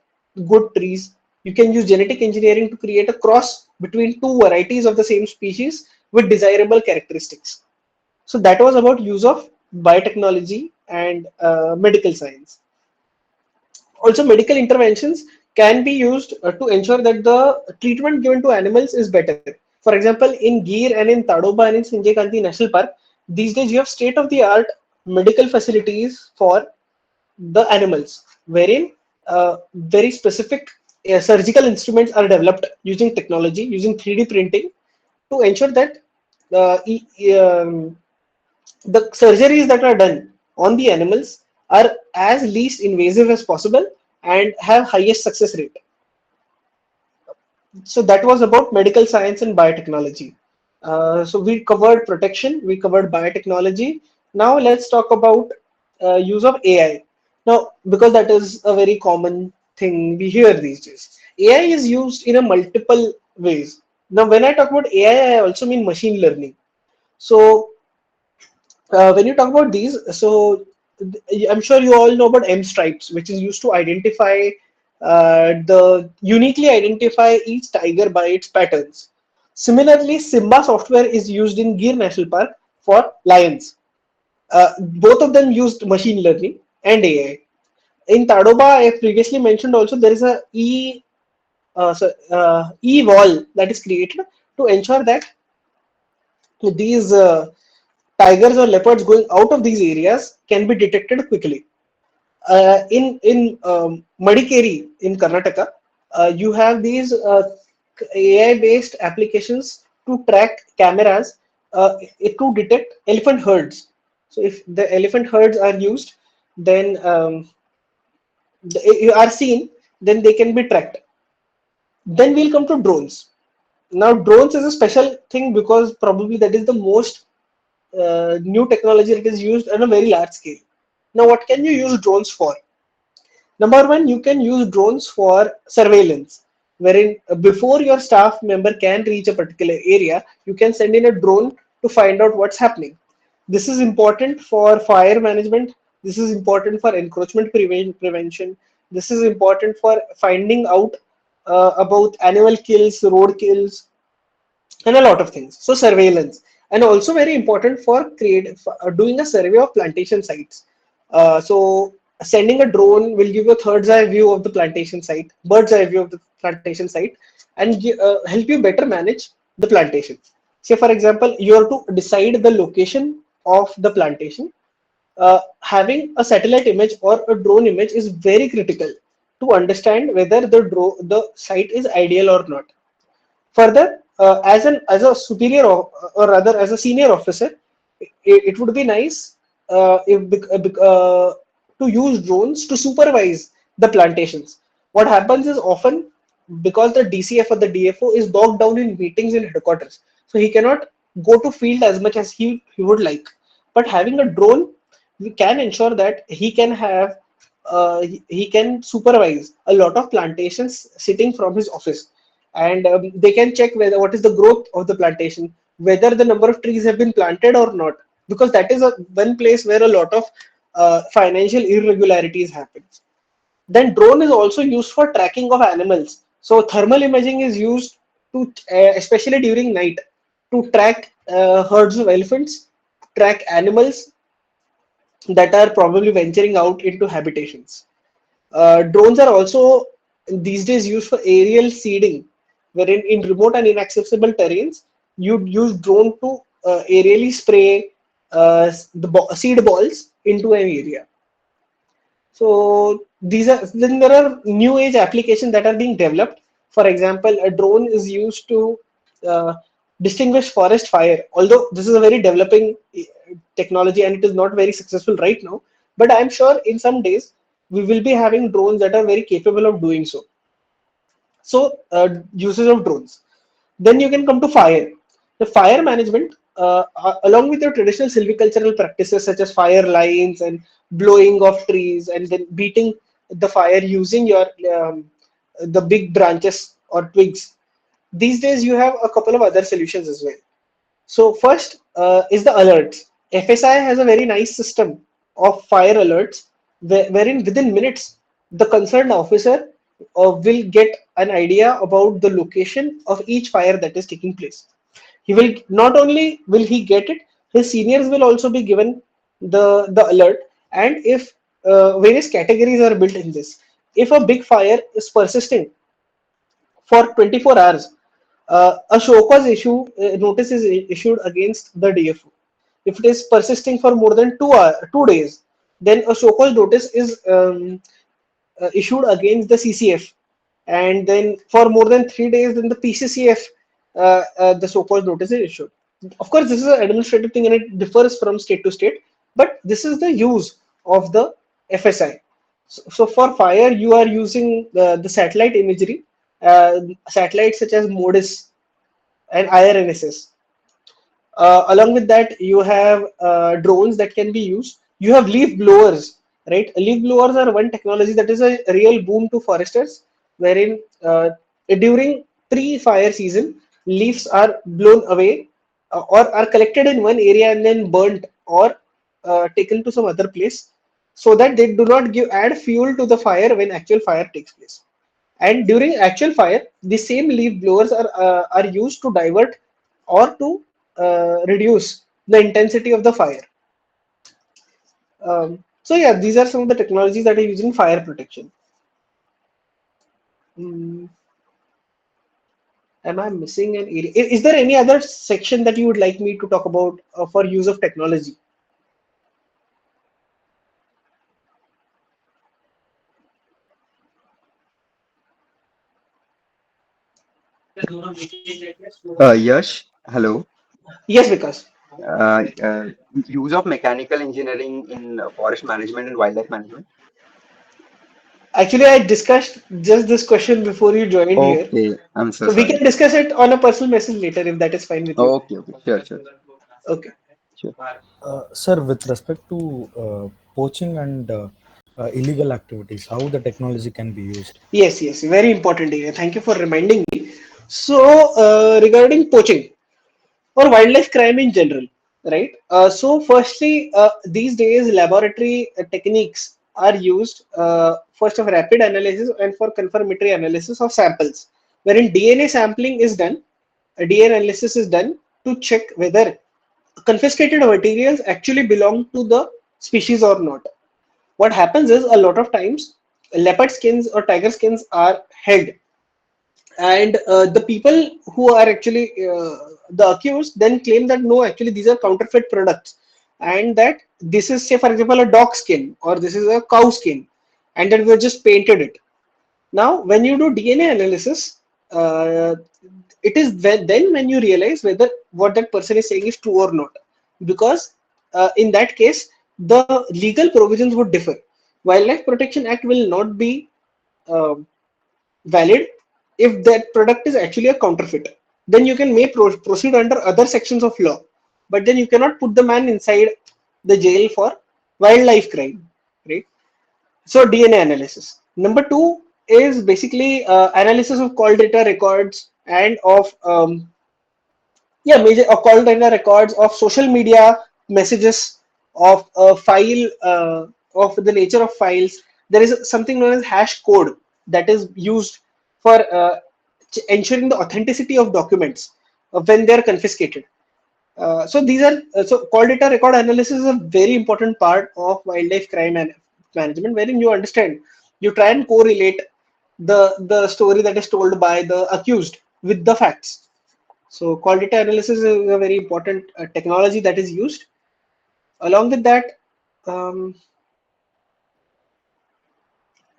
good trees. You can use genetic engineering to create a cross between two varieties of the same species with desirable characteristics. So that was about use of biotechnology and medical science. Also, medical interventions can be used to ensure that the treatment given to animals is better. For example, in Gir and in Tadoba and in Sanjay Gandhi National Park, these days you have state-of-the-art medical facilities for the animals, wherein very specific surgical instruments are developed using technology, using 3D printing, to ensure that the surgeries that are done on the animals are as least invasive as possible and have highest success rate. So that was about medical science and biotechnology. So we covered protection, we covered biotechnology. Now let's talk about use of AI. Now, because that is a very common thing we hear these days. AI is used in a multiple ways. Now, when I talk about AI, I also mean machine learning. So, when you talk about these, so I'm sure you all know about M stripes, which is used to identify the uniquely identify each tiger by its patterns. Similarly, Simba software is used in Gir National Park for lions. Both of them used machine learning and AI. In Tadoba, I previously mentioned also there is a e-wall that is created to ensure that these tigers or leopards going out of these areas can be detected quickly. In Madikeri in Karnataka, you have these AI-based applications to track cameras to detect elephant herds. So if the elephant herds are used, then you are seen, then they can be tracked. Then we'll come to drones. Now, drones is a special thing because probably that is the most new technology that is used on a very large scale. Now, what can you use drones for? Number one, you can use drones for surveillance, wherein before your staff member can reach a particular area, you can send in a drone to find out what's happening. This is important for fire management. This is important for encroachment prevention. This is important for finding out about animal kills, road kills, and a lot of things. So surveillance, and also very important for doing a survey of plantation sites. So sending a drone will give you a third's eye view of the plantation site, bird's eye view of the plantation site, and help you better manage the plantation. Say for example, you have to decide the location of the plantation. Having a satellite image or a drone image is very critical to understand whether the site is ideal or not. Further, as a superior or rather as a senior officer, it would be nice to use drones to supervise the plantations. What happens is often because the DCF or the DFO is bogged down in meetings in headquarters, so he cannot go to field as much as he would like. But having a drone, we can ensure that he can supervise a lot of plantations sitting from his office, and they can check whether what is the growth of the plantation, whether the number of trees have been planted or not, because that is one place where a lot of financial irregularities happen. Then drone is also used for tracking of animals. So thermal imaging is used to especially during night to track herds of elephants, track animals that are probably venturing out into habitations. Drones are also these days used for aerial seeding, wherein in remote and inaccessible terrains, you'd use drone to aerially spray seed balls into an area. So then there are new age applications that are being developed. For example, a drone is used to uh, distinguish forest fire. Although this is a very developing technology and it is not very successful right now, but I'm sure in some days we will be having drones that are very capable of doing so. So uses of drones. Then you can come to fire. The fire management, along with your traditional silvicultural practices such as fire lines and blowing of trees and then beating the fire using your the big branches or twigs. These days you have a couple of other solutions as well. So first is the alerts. FSI has a very nice system of fire alerts wherein within minutes the concerned officer will get an idea about the location of each fire that is taking place. He will not only will he get it, his seniors will also be given the alert. And if various categories are built in this, if a big fire is persisting for 24 hours, a show cause notice is issued against the DFO. If it is persisting for more than 2 days, then a show cause notice is issued against the CCF. And then for more than 3 days, then the PCCF, the show cause notice is issued. Of course, this is an administrative thing and it differs from state to state, but this is the use of the FSI. So for fire, you are using the satellite imagery, satellites such as MODIS and IRNSS. Along with that, you have drones that can be used. You have leaf blowers, right? Leaf blowers are one technology that is a real boon to foresters. wherein during pre-fire season, leaves are blown away or are collected in one area and then burnt or taken to some other place, so that they do not add fuel to the fire when actual fire takes place. And during actual fire, the same leaf blowers are used to divert or to reduce the intensity of the fire. So yeah, these are some of the technologies that are used in fire protection. Hmm, am I missing an area? Is there any other section that you would like me to talk about for use of technology? Yash, hello. Yes, because Uh, uh, Use of mechanical engineering in forest management and wildlife management. actually I discussed just this question before you joined here. Okay, I'm so So we sorry. can discuss it on a personal message later if that is fine with you. Okay, okay, sure, sure, Okay. sure. Sir, with respect to poaching and illegal activities, how the technology can be used? Yes, yes, very important area. Thank you for reminding me. So, regarding poaching or wildlife crime in general, right? So, firstly, these days laboratory techniques are used first of rapid analysis and for confirmatory analysis of samples, wherein DNA sampling is done, a DNA analysis is done to check whether confiscated materials actually belong to the species or not. What happens is a lot of times leopard skins or tiger skins are held, and the people who are actually the accused then claim that no, actually these are counterfeit products, and that this is, say for example, a dog skin or this is a cow skin, and that we just painted it. Now when you do DNA analysis, uh, it is then when you realize whether what that person is saying is true or not, because in that case the legal provisions would differ. Wildlife Protection Act will not be um valid if that product is actually a counterfeit. Then you can proceed under other sections of law, but then you cannot put the man inside the jail for wildlife crime, right? So DNA analysis. Number two is basically analysis of call data records and of major call data records of social media messages, of a file, of the nature of files. There is something known as hash code that is used for ensuring the authenticity of documents when they are confiscated. So these are so call data record analysis is a very important part of wildlife crime and management, wherein you understand, you try and correlate the story that is told by the accused with the facts. So call data analysis is a very important technology that is used. Along with that, um,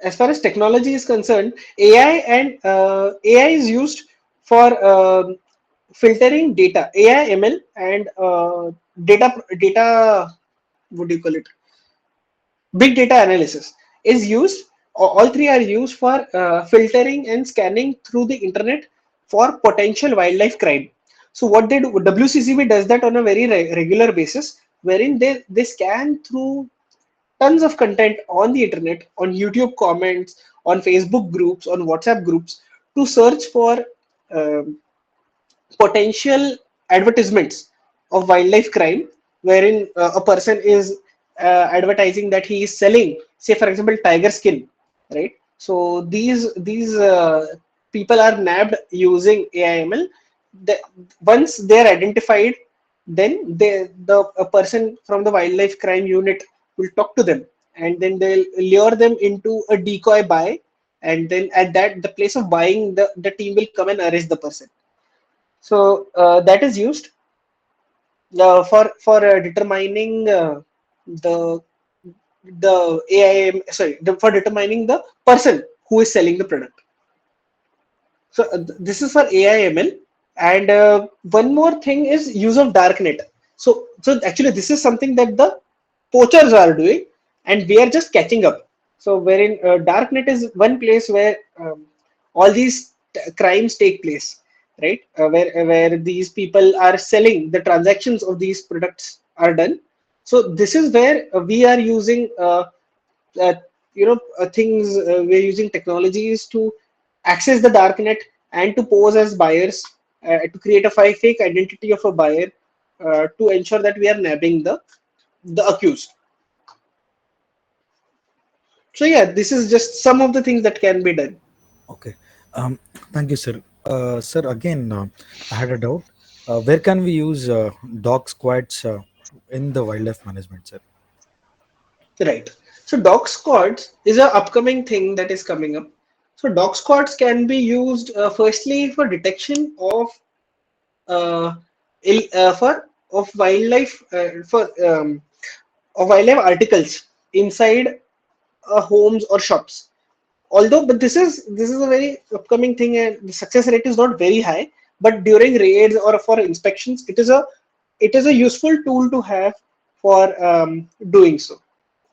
as far as technology is concerned, AI is used for filtering data, AI, ML, and data. What do you call it? Big data analysis is used. All three are used for filtering and scanning through the internet for potential wildlife crime. So what they do, WCCB does that on a very regular basis, wherein they scan through tons of content on the internet, on YouTube comments, on Facebook groups, on WhatsApp groups, to search for um, potential advertisements of wildlife crime, wherein a person is advertising that he is selling, say for example, tiger skin, right? So these people are nabbed using AIML. The, once they are identified, then the a person from the wildlife crime unit will talk to them, and then they'll lure them into a decoy buy, and then at that the place of buying, the team will come and arrest the person. So that is used for determining the for determining the person who is selling the product. So this is for AIML, and one more thing is use of darknet. So actually this is something that the poachers are doing, and we are just catching up. So wherein darknet is one place where all these crimes take place, right? Where these people are selling, the transactions of these products are done. So this is where we are using uh, things. We're using technologies to access the darknet and to pose as buyers, to create a fake identity of a buyer, to ensure that we are nabbing the accused. So yeah, this is just some of the things that can be done. Okay. Um, Thank you, sir. Sir, again, I had a doubt. Where can we use dog squads in the wildlife management, sir? Right. So dog squads is a upcoming thing that is coming up. So dog squads can be used firstly for detection uh, for of wildlife of wildlife articles inside homes or shops. Although, but this is a very upcoming thing, and the success rate is not very high. But during raids or for inspections, it is a useful tool to have for doing so,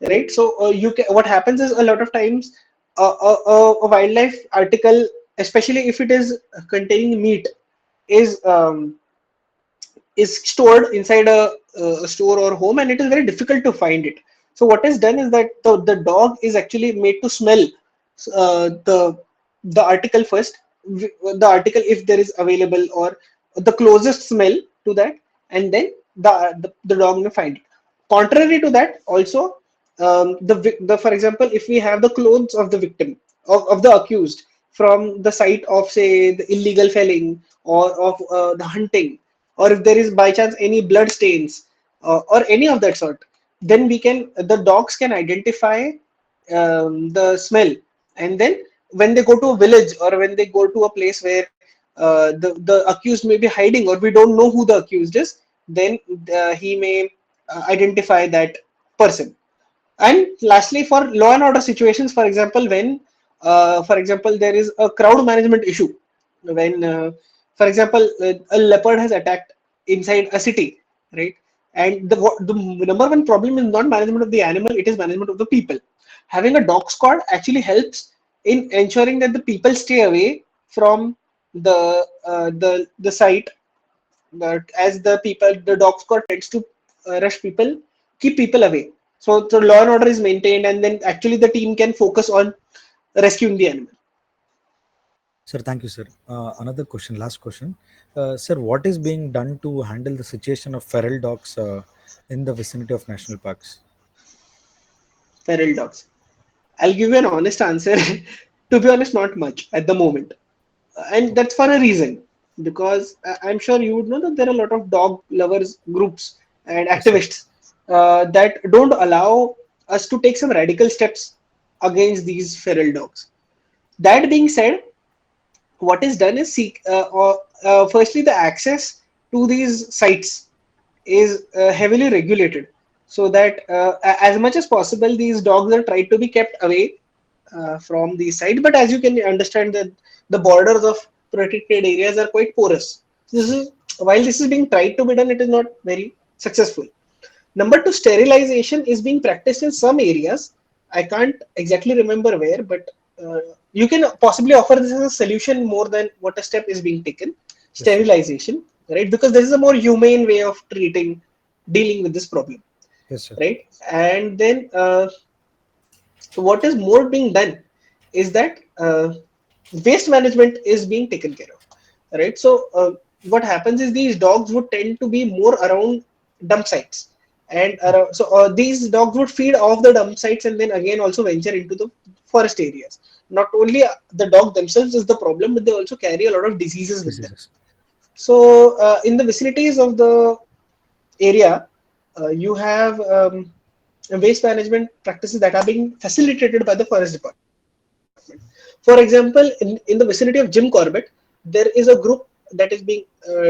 right? So you can, what happens is a lot of times a wildlife article, especially if it is containing meat, is stored inside a store or home, and it is very difficult to find it. So what is done is that the dog is actually made to smell the article first, the article if there is available, or the closest smell to that, and then the dog may find it. Contrary to that, also, the for example, if we have the clothes of the victim, of the accused, from the site of, say, the illegal felling or of the hunting, or if there is by chance any blood stains or any of that sort, then the dogs can identify the smell, and then when they go to a village or when they go to a place where the accused may be hiding, or we don't know who the accused is, then he may identify that person. And lastly, for law and order situations, for example, when for example there is a crowd management issue, when for example a leopard has attacked inside a city, right? And the number one problem is not management of the animal, it is management of the people. Having a dog squad actually helps in ensuring that the people stay away from the site. But as the dog squad tends to rush people, keep people away. So law and order is maintained, and then actually the team can focus on rescuing the animal. Sir, thank you, sir. Another question, last question. Sir, what is being done to handle the situation of feral dogs in the vicinity of national parks? Feral dogs. I'll give you an honest answer. To be honest, not much at the moment, and that's for a reason. Because I'm sure you would know that there are a lot of dog lovers groups and Yes, sir. activists that don't allow us to take some radical steps against these feral dogs. That being said, what is done is firstly, the access to these sites is heavily regulated, so that as much as possible these dogs are tried to be kept away from these sites. But as you can understand, that the borders of protected areas are quite porous. This is While this is being tried to be done, it is not very successful. Number two, sterilization is being practiced in some areas. I can't exactly remember where, but you can possibly offer this as a solution more than what a step is being taken. Yes, sir. Sterilization, right? Because this is a more humane way of dealing with this problem, Yes, sir. right? And then what is more being done is that waste management is being taken care of, right? So what happens is these dogs would tend to be more around dump sites, and so these dogs would feed off the dump sites and then again also venture into the forest areas. Not only the dog themselves is the problem, but they also carry a lot of diseases with them. Diseases. So in the vicinities of the area, you have waste management practices that are being facilitated by the forest department. For example, in the vicinity of Jim Corbett, there is a group that is being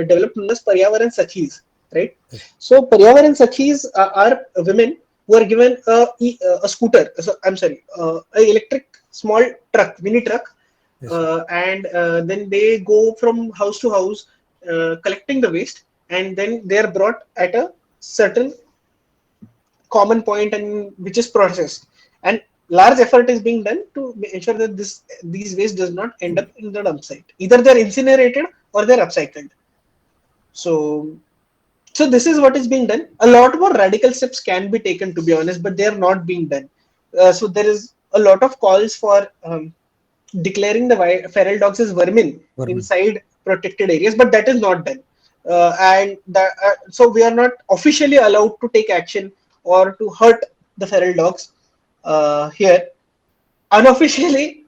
developed known as Paryavaran Sakhis, right? Yes. So Paryavaran Sakhis are women who are given a scooter, I'm sorry, a electric small truck, mini truck, Yes, sir. and then they go from house to house collecting the waste, and then they are brought at a certain common point and which is processed, and large effort is being done to ensure that these waste does not end up in the dump site. Either they're incinerated or they're upcycled. So so this is what is being done. A lot more radical steps can be taken, to be honest, but they are not being done. So there is a lot of calls for declaring the feral dogs as vermin inside protected areas, but that is not done. So we are not officially allowed to take action or to hurt the feral dogs here. Unofficially,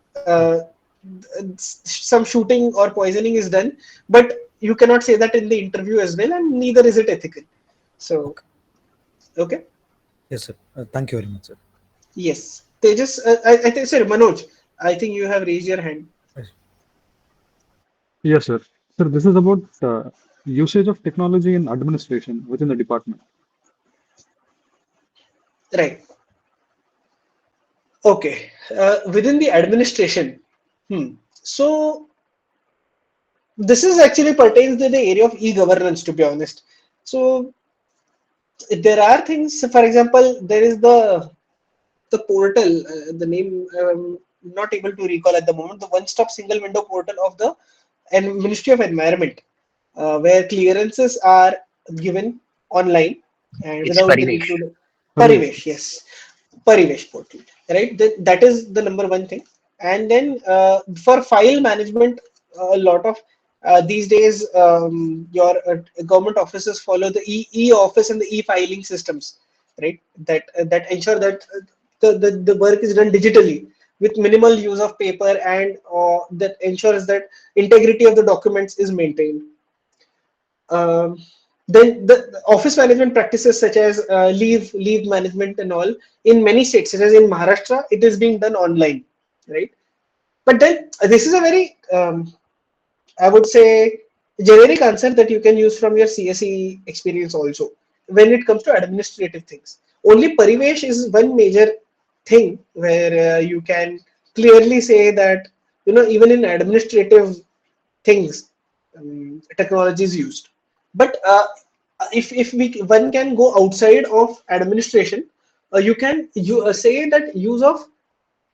some shooting or poisoning is done, but you cannot say that in the interview as well, and neither is it ethical. So, okay. Yes, sir. Thank you very much, sir. Yes. Tejas, I think, sorry, Manoj, I think you have raised your hand. Yes, sir. Sir, this is about usage of technology in administration within the department. Right. Okay. Within the administration, so this is actually pertains to the area of e-governance, to be honest. So there are things, for example, there is the portal, the name not able to recall at the moment, the one-stop single window portal of the Ministry of Environment, where clearances are given online and It's without the need Parivesh. to Parivesh, yes, Parivesh portal, right? That is the number one thing. And then for file management, a lot of these days, your government offices follow the e-office and the e-filing systems, right? That ensure that the work is done digitally with minimal use of paper, and that ensures that integrity of the documents is maintained. Um, then the office management practices such as leave management and all in many states, such as in Maharashtra, it is being done online, right? But then this is a very I would say generic answer that you can use from your CSE experience also when it comes to administrative things. Only Parivesh is one major thing where you can clearly say that, even in administrative things, technology is used. But if one can go outside of administration, you say that use of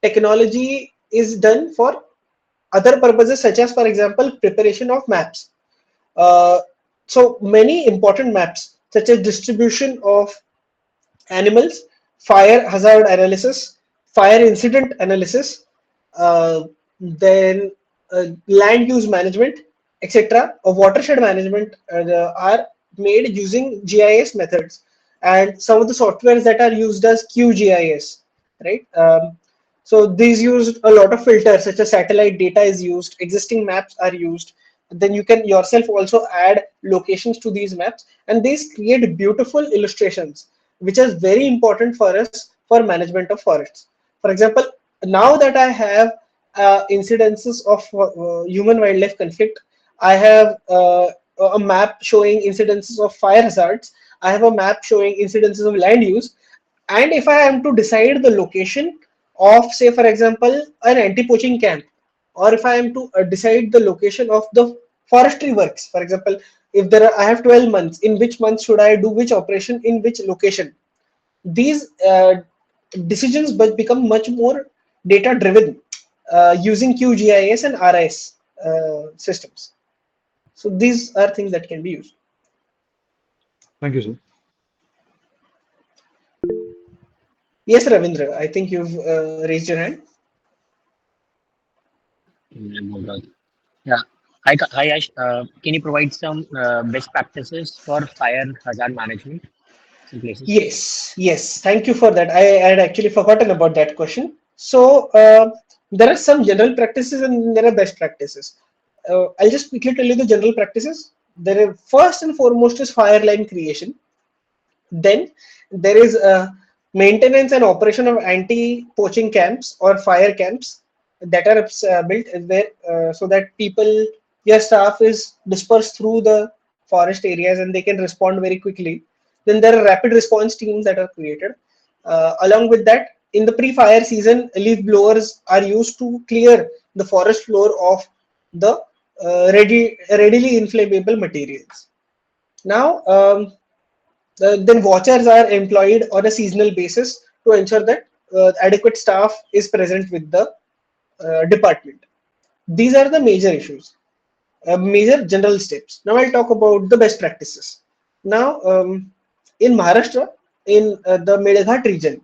technology is done for other purposes, such as, for example, preparation of maps. Uh, so many important maps, such as distribution of animals, fire hazard analysis, fire incident analysis, then land use management, etc., or watershed management are made using GIS methods. And some of the softwares that are used as QGIS, right? So these use a lot of filters, such as satellite data is used, existing maps are used. Then you can yourself also add locations to these maps, and these create beautiful illustrations, which is very important for us for management of forests. For example, now that I have incidences of human wildlife conflict, I have a map showing incidences of fire hazards, I have a map showing incidences of land use, and if I am to decide the location of, say, for example, an anti-poaching camp, or if I am to decide the location of the forestry works, for example, if I have 12 months, in which month should I do which operation in which location, these decisions but become much more data driven using QGIS and RIS systems. So these are things that can be used. Thank you, sir. Yes, Ravindra, I think you've raised your hand. Oh God. Yeah. Hi, Yash. Can you provide some best practices for fire hazard management in places? Yes. Thank you for that. I had actually forgotten about that question. So there are some general practices and there are best practices. I'll just quickly tell you the general practices. There are, first and foremost, is fire line creation. Then there is maintenance and operation of anti-poaching camps or fire camps that are built where so that people, your staff is dispersed through the forest areas and they can respond very quickly. Then there are rapid response teams that are created. Along with that, in the pre-fire season, leaf blowers are used to clear the forest floor of the readily inflammable materials. Now, then watchers are employed on a seasonal basis to ensure that adequate staff is present with the department. These are the major issues, major general steps. Now I'll talk about the best practices. Now, in Maharashtra, in the Medghat region,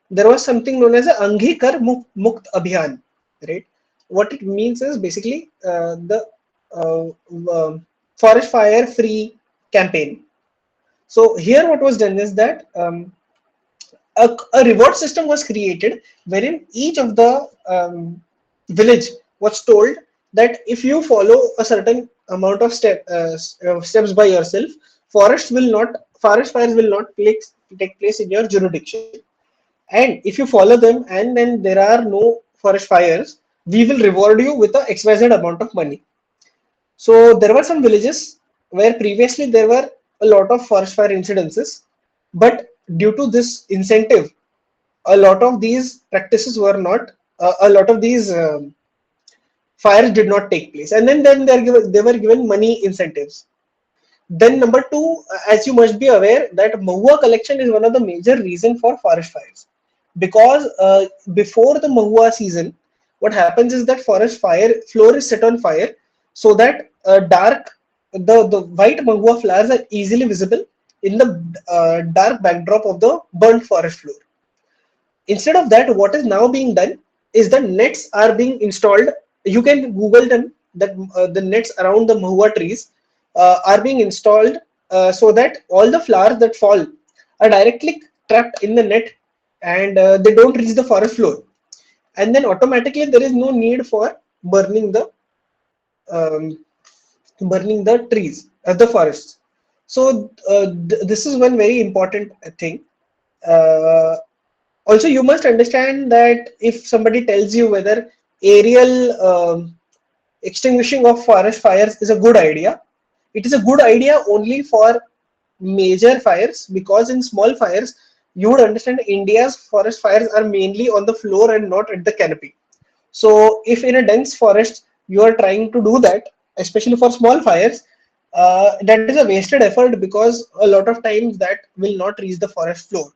there was something known as a Anghi Kar Mukt Abhiyan, right? what it means is basically the forest fire free campaign. So here what was done is that a reward system was created wherein each of the village was told that if you follow a certain amount of steps by yourself, forest fires will not take place in your jurisdiction. And if you follow them and then there are no forest fires, we will reward you with a XYZ amount of money. So there were some villages where previously there were a lot of forest fire incidences, but due to this incentive, a lot of these practices were not, a lot of these fires did not take place, and then they were given money incentives. Then number two, as you must be aware, that mahua collection is one of the major reason for forest fires, because before the mahua season, what happens is that forest fire floor is set on fire so that the white mahua flowers are easily visible in the dark backdrop of the burnt forest floor. Instead of that, what is now being done is the nets are being installed. You can Google them, that the nets around the mahua trees are being installed so that all the flowers that fall are directly trapped in the net, and they don't reach the forest floor. And then automatically there is no need for burning the um, trees, the forests. So this is one very important thing. Uh, Also, you must understand that if somebody tells you whether aerial extinguishing of forest fires is a good idea, it is a good idea only for major fires, because in small fires, you would understand India's forest fires are mainly on the floor and not at the canopy. So if in a dense forest you are trying to do that, especially for small fires, that is a wasted effort, because a lot of times that will not reach the forest floor.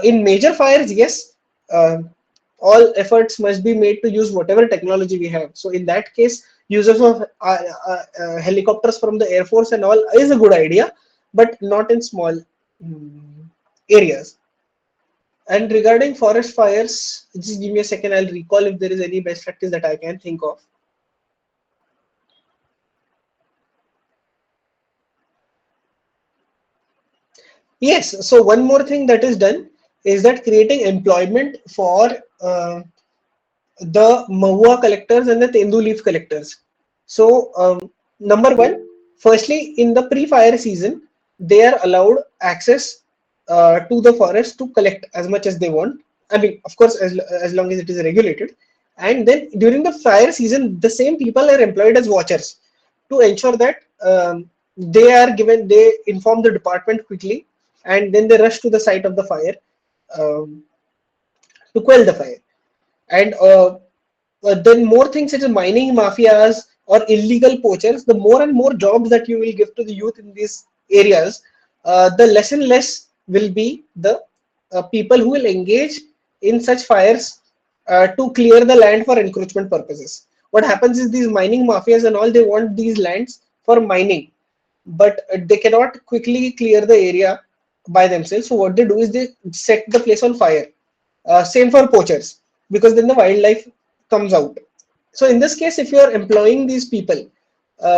In major fires, yes, uh, all efforts must be made to use whatever technology we have. So in that case, uses of helicopters from the Air Force and all is a good idea, but not in small areas. And regarding forest fires, just give me a second, I'll recall if there is any best practice that I can think of. Yes, so one more thing that is done is that creating employment for the mahua collectors and the tendu leaf collectors. So number one, firstly, in the pre-fire season, they are allowed access to the forest to collect as much as they want. I mean, of course, as long as it is regulated. And then during the fire season, the same people are employed as watchers to ensure that they inform the department quickly, and then they rush to the site of the fire um, to quell the fire. And then more things such as mining mafias or illegal poachers, the more and more jobs that you will give to the youth in these areas, the less and less will be the people who will engage in such fires to clear the land for encroachment purposes. What happens is these mining mafias and all, they want these lands for mining, but they cannot quickly clear the area by themselves. So what they do is they set the place on fire. Same for poachers, because then the wildlife comes out. So in this case, if you are employing these people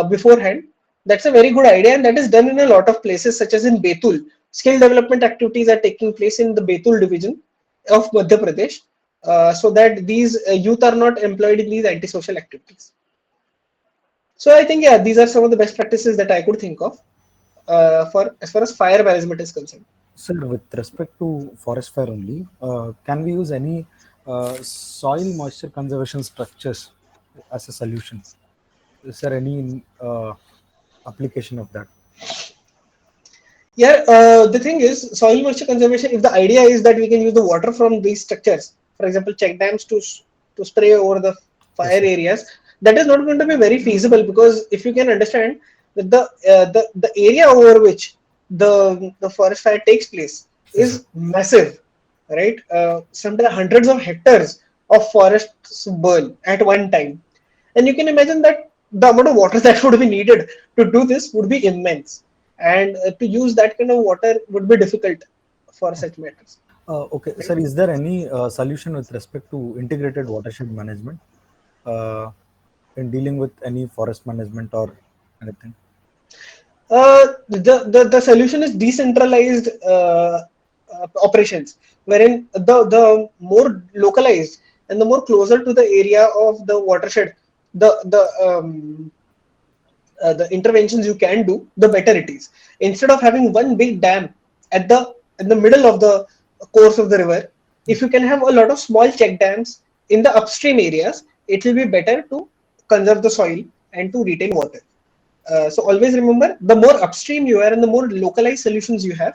beforehand, that's a very good idea, and that is done in a lot of places, such as in Betul. Skill development activities are taking place in the Betul division of Madhya Pradesh, so that these youth are not employed in these antisocial activities. So I think, yeah, these are some of the best practices that I could think of for as far as fire management is concerned. Sir, with respect to forest fire only, can we use any soil moisture conservation structures as a solution? Is there any application of that? Yeah, the thing is, soil moisture conservation, if the idea is that we can use the water from these structures, for example, check dams to spray over the fire areas, that is not going to be very feasible, because if you can understand that the area over which the forest fire takes place is massive, right? Sometimes hundreds of hectares of forests burn at one time, and you can imagine that the amount of water that would be needed to do this would be immense, and to use that kind of water would be difficult for such matters. Okay, sir, is there any solution with respect to integrated watershed management? uh, in dealing with any forest management or anything? The solution is decentralized operations, wherein the more localized and the more closer to the area of the watershed, the interventions you can do, the better it is. Instead of having one big dam at the in the middle of the course of the river, if you can have a lot of small check dams in the upstream areas, it will be better to conserve the soil and to retain water. So always remember, the more upstream you are and the more localized solutions you have,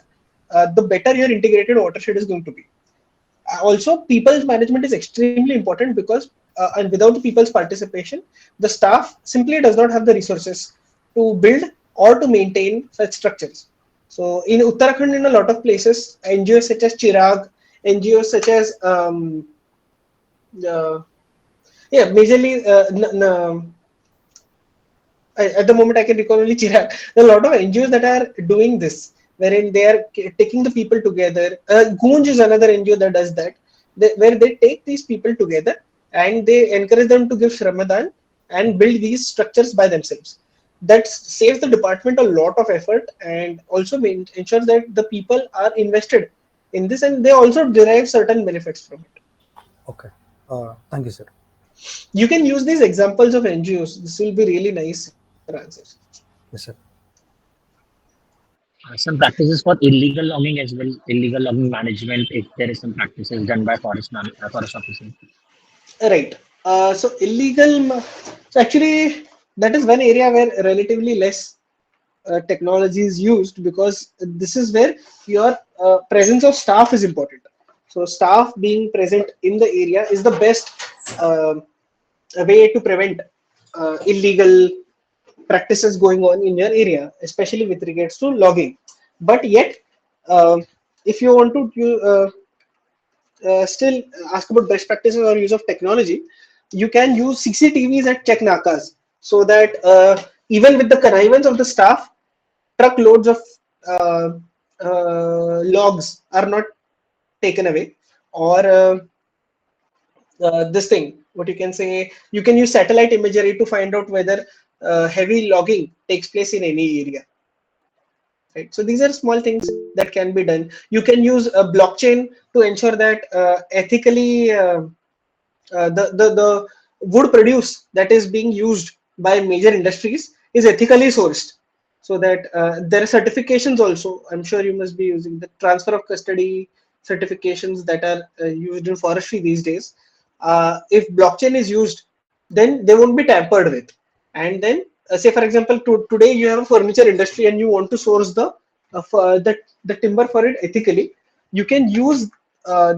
the better your integrated watershed is going to be. Also, people's management is extremely important because and without the people's participation, the staff simply does not have the resources to build or to maintain such structures. So in Uttarakhand, in a lot of places, NGOs such as Chirag, NGOs such as yeah, majorly at the moment I can recall only Chirag. There are a lot of NGOs that are doing this, wherein they are taking the people together. Goonj is another NGO that does that, where they take these people together and they encourage them to give Shramadhan and build these structures by themselves. That saves the department a lot of effort and also ensures that the people are invested in this and they also derive certain benefits from it. Okay. Thank you, sir. You can use these examples of NGOs. This will be really nice for answers. Yes, sir. Some practices for illegal logging as well, illegal logging management, if there is some practices done by forest officers. Right. So so actually, that is one area where relatively less technology is used because this is where your presence of staff is important. So staff being present in the area is the best uh, way to prevent illegal practices going on in your area, especially with regards to logging. But yet, uh, if you want to still ask about best practices or use of technology, you can use CCTVs at check nakas so that even with the connivance of the staff, truckloads of uh, logs are not taken away. Or this thing, what you can say, you can use satellite imagery to find out whether heavy logging takes place in any area. Right. So these are small things that can be done. You can use a blockchain to ensure that ethically the wood produce that is being used by major industries is ethically sourced, so that there are certifications also. I'm sure you must be using the transfer of custody certifications that are used in forestry these days. If blockchain is used, then they won't be tampered with. And then say for example, today you have a furniture industry and you want to source the timber for it ethically, you can use uh,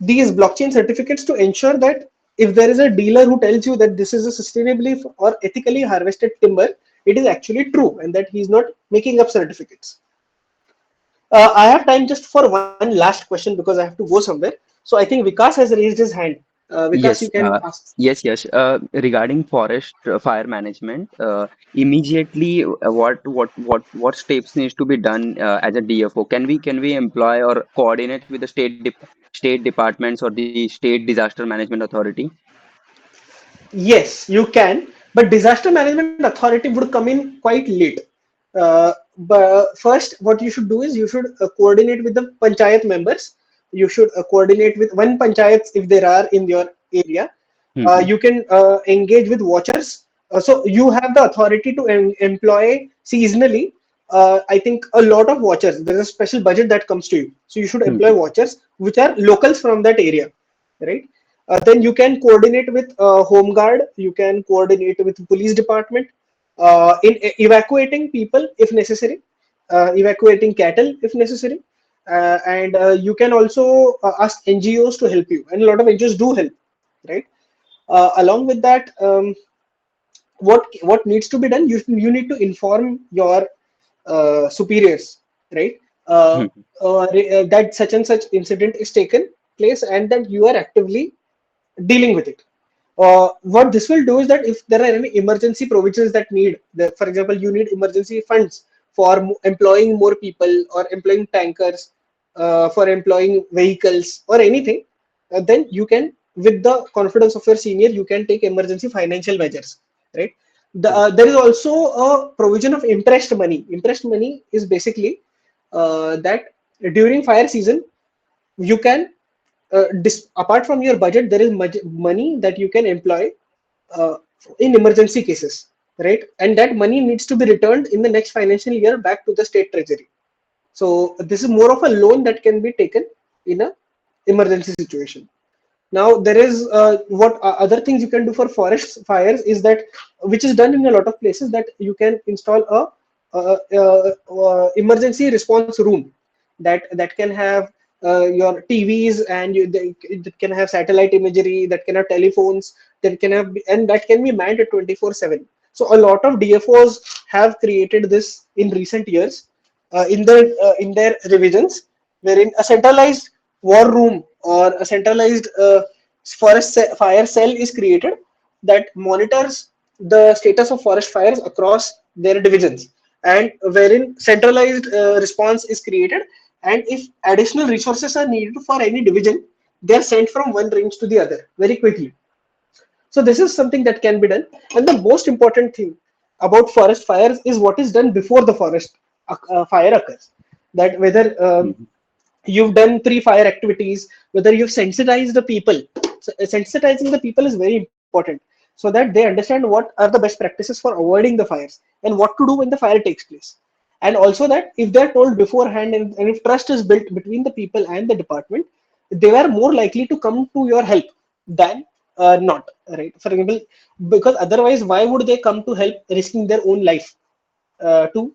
these blockchain certificates to ensure that if there is a dealer who tells you that this is a sustainably or ethically harvested timber, it is actually true and that he is not making up certificates. I have time just for one last question because I have to go somewhere. So I think Vikas has raised his hand. Vikas, you Yes, can ask. yes. Regarding forest fire management, immediately what steps needs to be done as a DFO? Can we employ or coordinate with the state departments or the state disaster management authority? Yes, you can, but disaster management authority would come in quite late. But first, what you should do is you should coordinate with the panchayat members. You should coordinate with one panchayat if there are in your area. Hmm. You can engage with watchers. So you have the authority to employ seasonally. I think a lot of watchers. There is a special budget that comes to you, so you should Hmm. employ watchers which are locals from that area, right? Then you can coordinate with home guard. You can coordinate with police department in evacuating people if necessary, evacuating cattle if necessary, and you can also ask NGOs to help you, and a lot of NGOs do help, right? Along with that, what needs to be done? You need to inform your superiors, right? Uh, Hmm. that such and such incident is taken place and that you are actively dealing with it. What this will do is that if there are any emergency provisions that need, for example, you need emergency funds for employing more people or employing tankers, for employing vehicles or anything, then you can with the confidence of your senior, you can take emergency financial measures, right? There is also a provision of interest money. Interest money is basically that during fire season, you can apart from your budget, there is money that you can employ uh, in emergency cases, right? And that money needs to be returned in the next financial year back to the state treasury. So this is more of a loan that can be taken in a emergency situation. Now there is what other things you can do for forest fires is that, which is done in a lot of places, that you can install a emergency response room that can have your TVs, and it can have satellite imagery, that can have telephones, that can have, and that can be manned at 24/7. So a lot of DFOs have created this in recent years in their revisions, wherein a centralized war room or a centralized fire cell is created that monitors the status of forest fires across their divisions, and wherein centralized response is created, and if additional resources are needed for any division, they are sent from one range to the other very quickly. So this is something that can be done. And the most important thing about forest fires is what is done before the forest fire occurs. That whether you've done pre-fire activities, whether you've sensitized the people. So, sensitizing the people is very important, so that they understand what are the best practices for avoiding the fires and what to do when the fire takes place. And also that if they're told beforehand, and if trust is built between the people and the department, they are more likely to come to your help than not, right? For example, because otherwise why would they come to help risking their own life to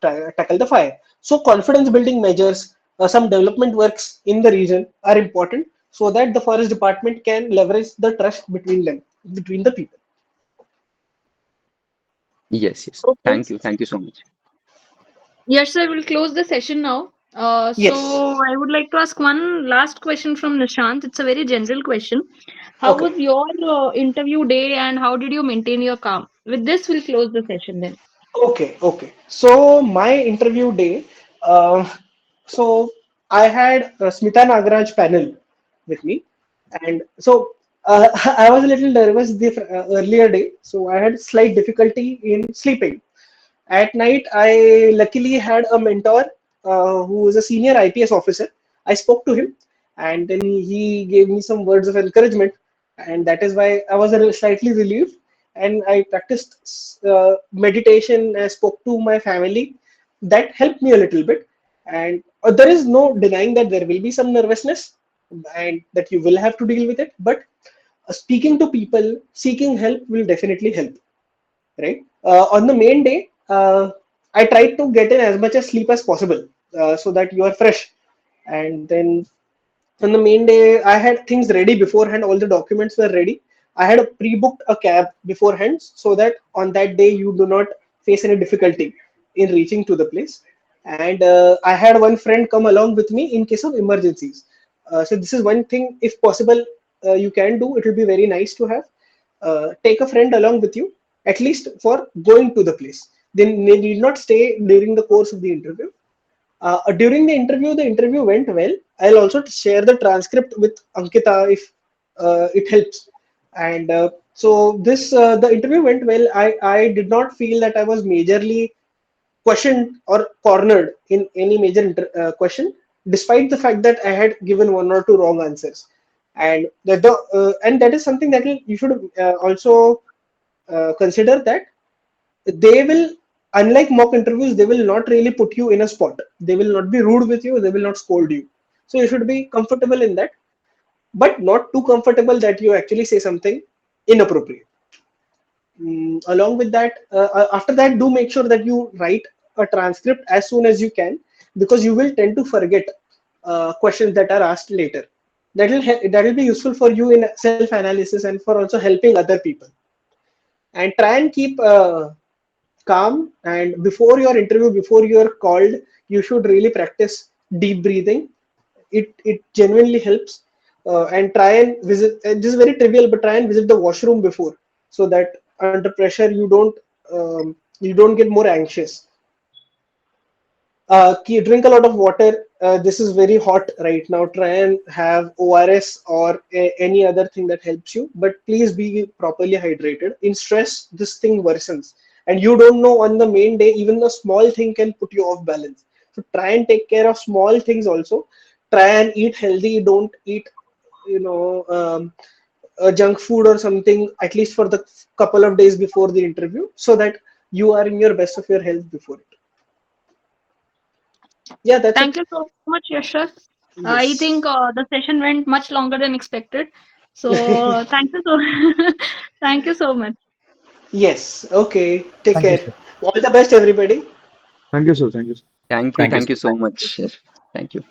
tackle the fire? So confidence building measures, some development works in the region are important, so that the forest department can leverage the trust between them, between the people. Yes, yes. Okay. Thank you so much. Yes, I will close the session now. Yes. So I would like to ask one last question from Nishant. It's a very general question. How Okay. was your interview day and how did you maintain your calm? With this, we'll close the session then. Okay. Okay. So my interview day. Uh, so I had Smita Nagaraj panel with me, and so I was a little nervous the earlier day, so I had slight difficulty in sleeping. At night, I luckily had a mentor who was a senior IPS officer. I spoke to him, and then he gave me some words of encouragement, and that is why I was a slightly relieved. And I practiced meditation. I spoke to my family. That helped me a little bit. And there is no denying that there will be some nervousness, and that you will have to deal with it. But speaking to people, seeking help will definitely help, right? On the main day, I tried to get in as much as sleep as possible so that you are fresh. And then on the main day, I had things ready beforehand. All the documents were ready. I had pre-booked a cab beforehand so that on that day you do not face any difficulty in reaching to the place. And I had one friend come along with me in case of emergencies. So this is one thing, if possible, you can do. It will be very nice to have. Take a friend along with you, at least for going to the place. Then they need not stay during the course of the interview. During the interview went well. I'll also share the transcript with Ankita if it helps. And so the interview went well. I did not feel that I was majorly questioned or cornered in any major question, despite the fact that I had given one or two wrong answers. And and that is something that you should also consider, that they will, unlike mock interviews, they will not really put you in a spot. They will not be rude with you, they will not scold you. So you should be comfortable in that, but not too comfortable that you actually say something inappropriate. Along with that, after that, do make sure that you write a transcript as soon as you can, because you will tend to forget questions that are asked later. That will be useful for you in self analysis and for also helping other people. And try and keep calm, and before your interview, before you are called, you should really practice deep breathing. It genuinely helps. And try and visit, this is very trivial, but try and visit the washroom before, so that under pressure you don't get more anxious. Drink a lot of water, this is very hot right now. Try and have ORS or any other thing that helps you, but please be properly hydrated. In stress, this thing worsens, and you don't know on the main day, even a small thing can put you off balance. So try and take care of small things also. Try and eat healthy. Don't eat, you know, junk food or something, at least for the couple of days before the interview, so that you are in your best of your health before it. Yeah, that's Thank it. you so much, Yash sir. I Yes. think the session went much longer than expected. So thank you so thank you so much. Yes. Okay. Take Thank you, care. sir. All the best, everybody. Thank you, sir. Thank you. Thank you. Thank you, Thank sir. you so much. Thank you.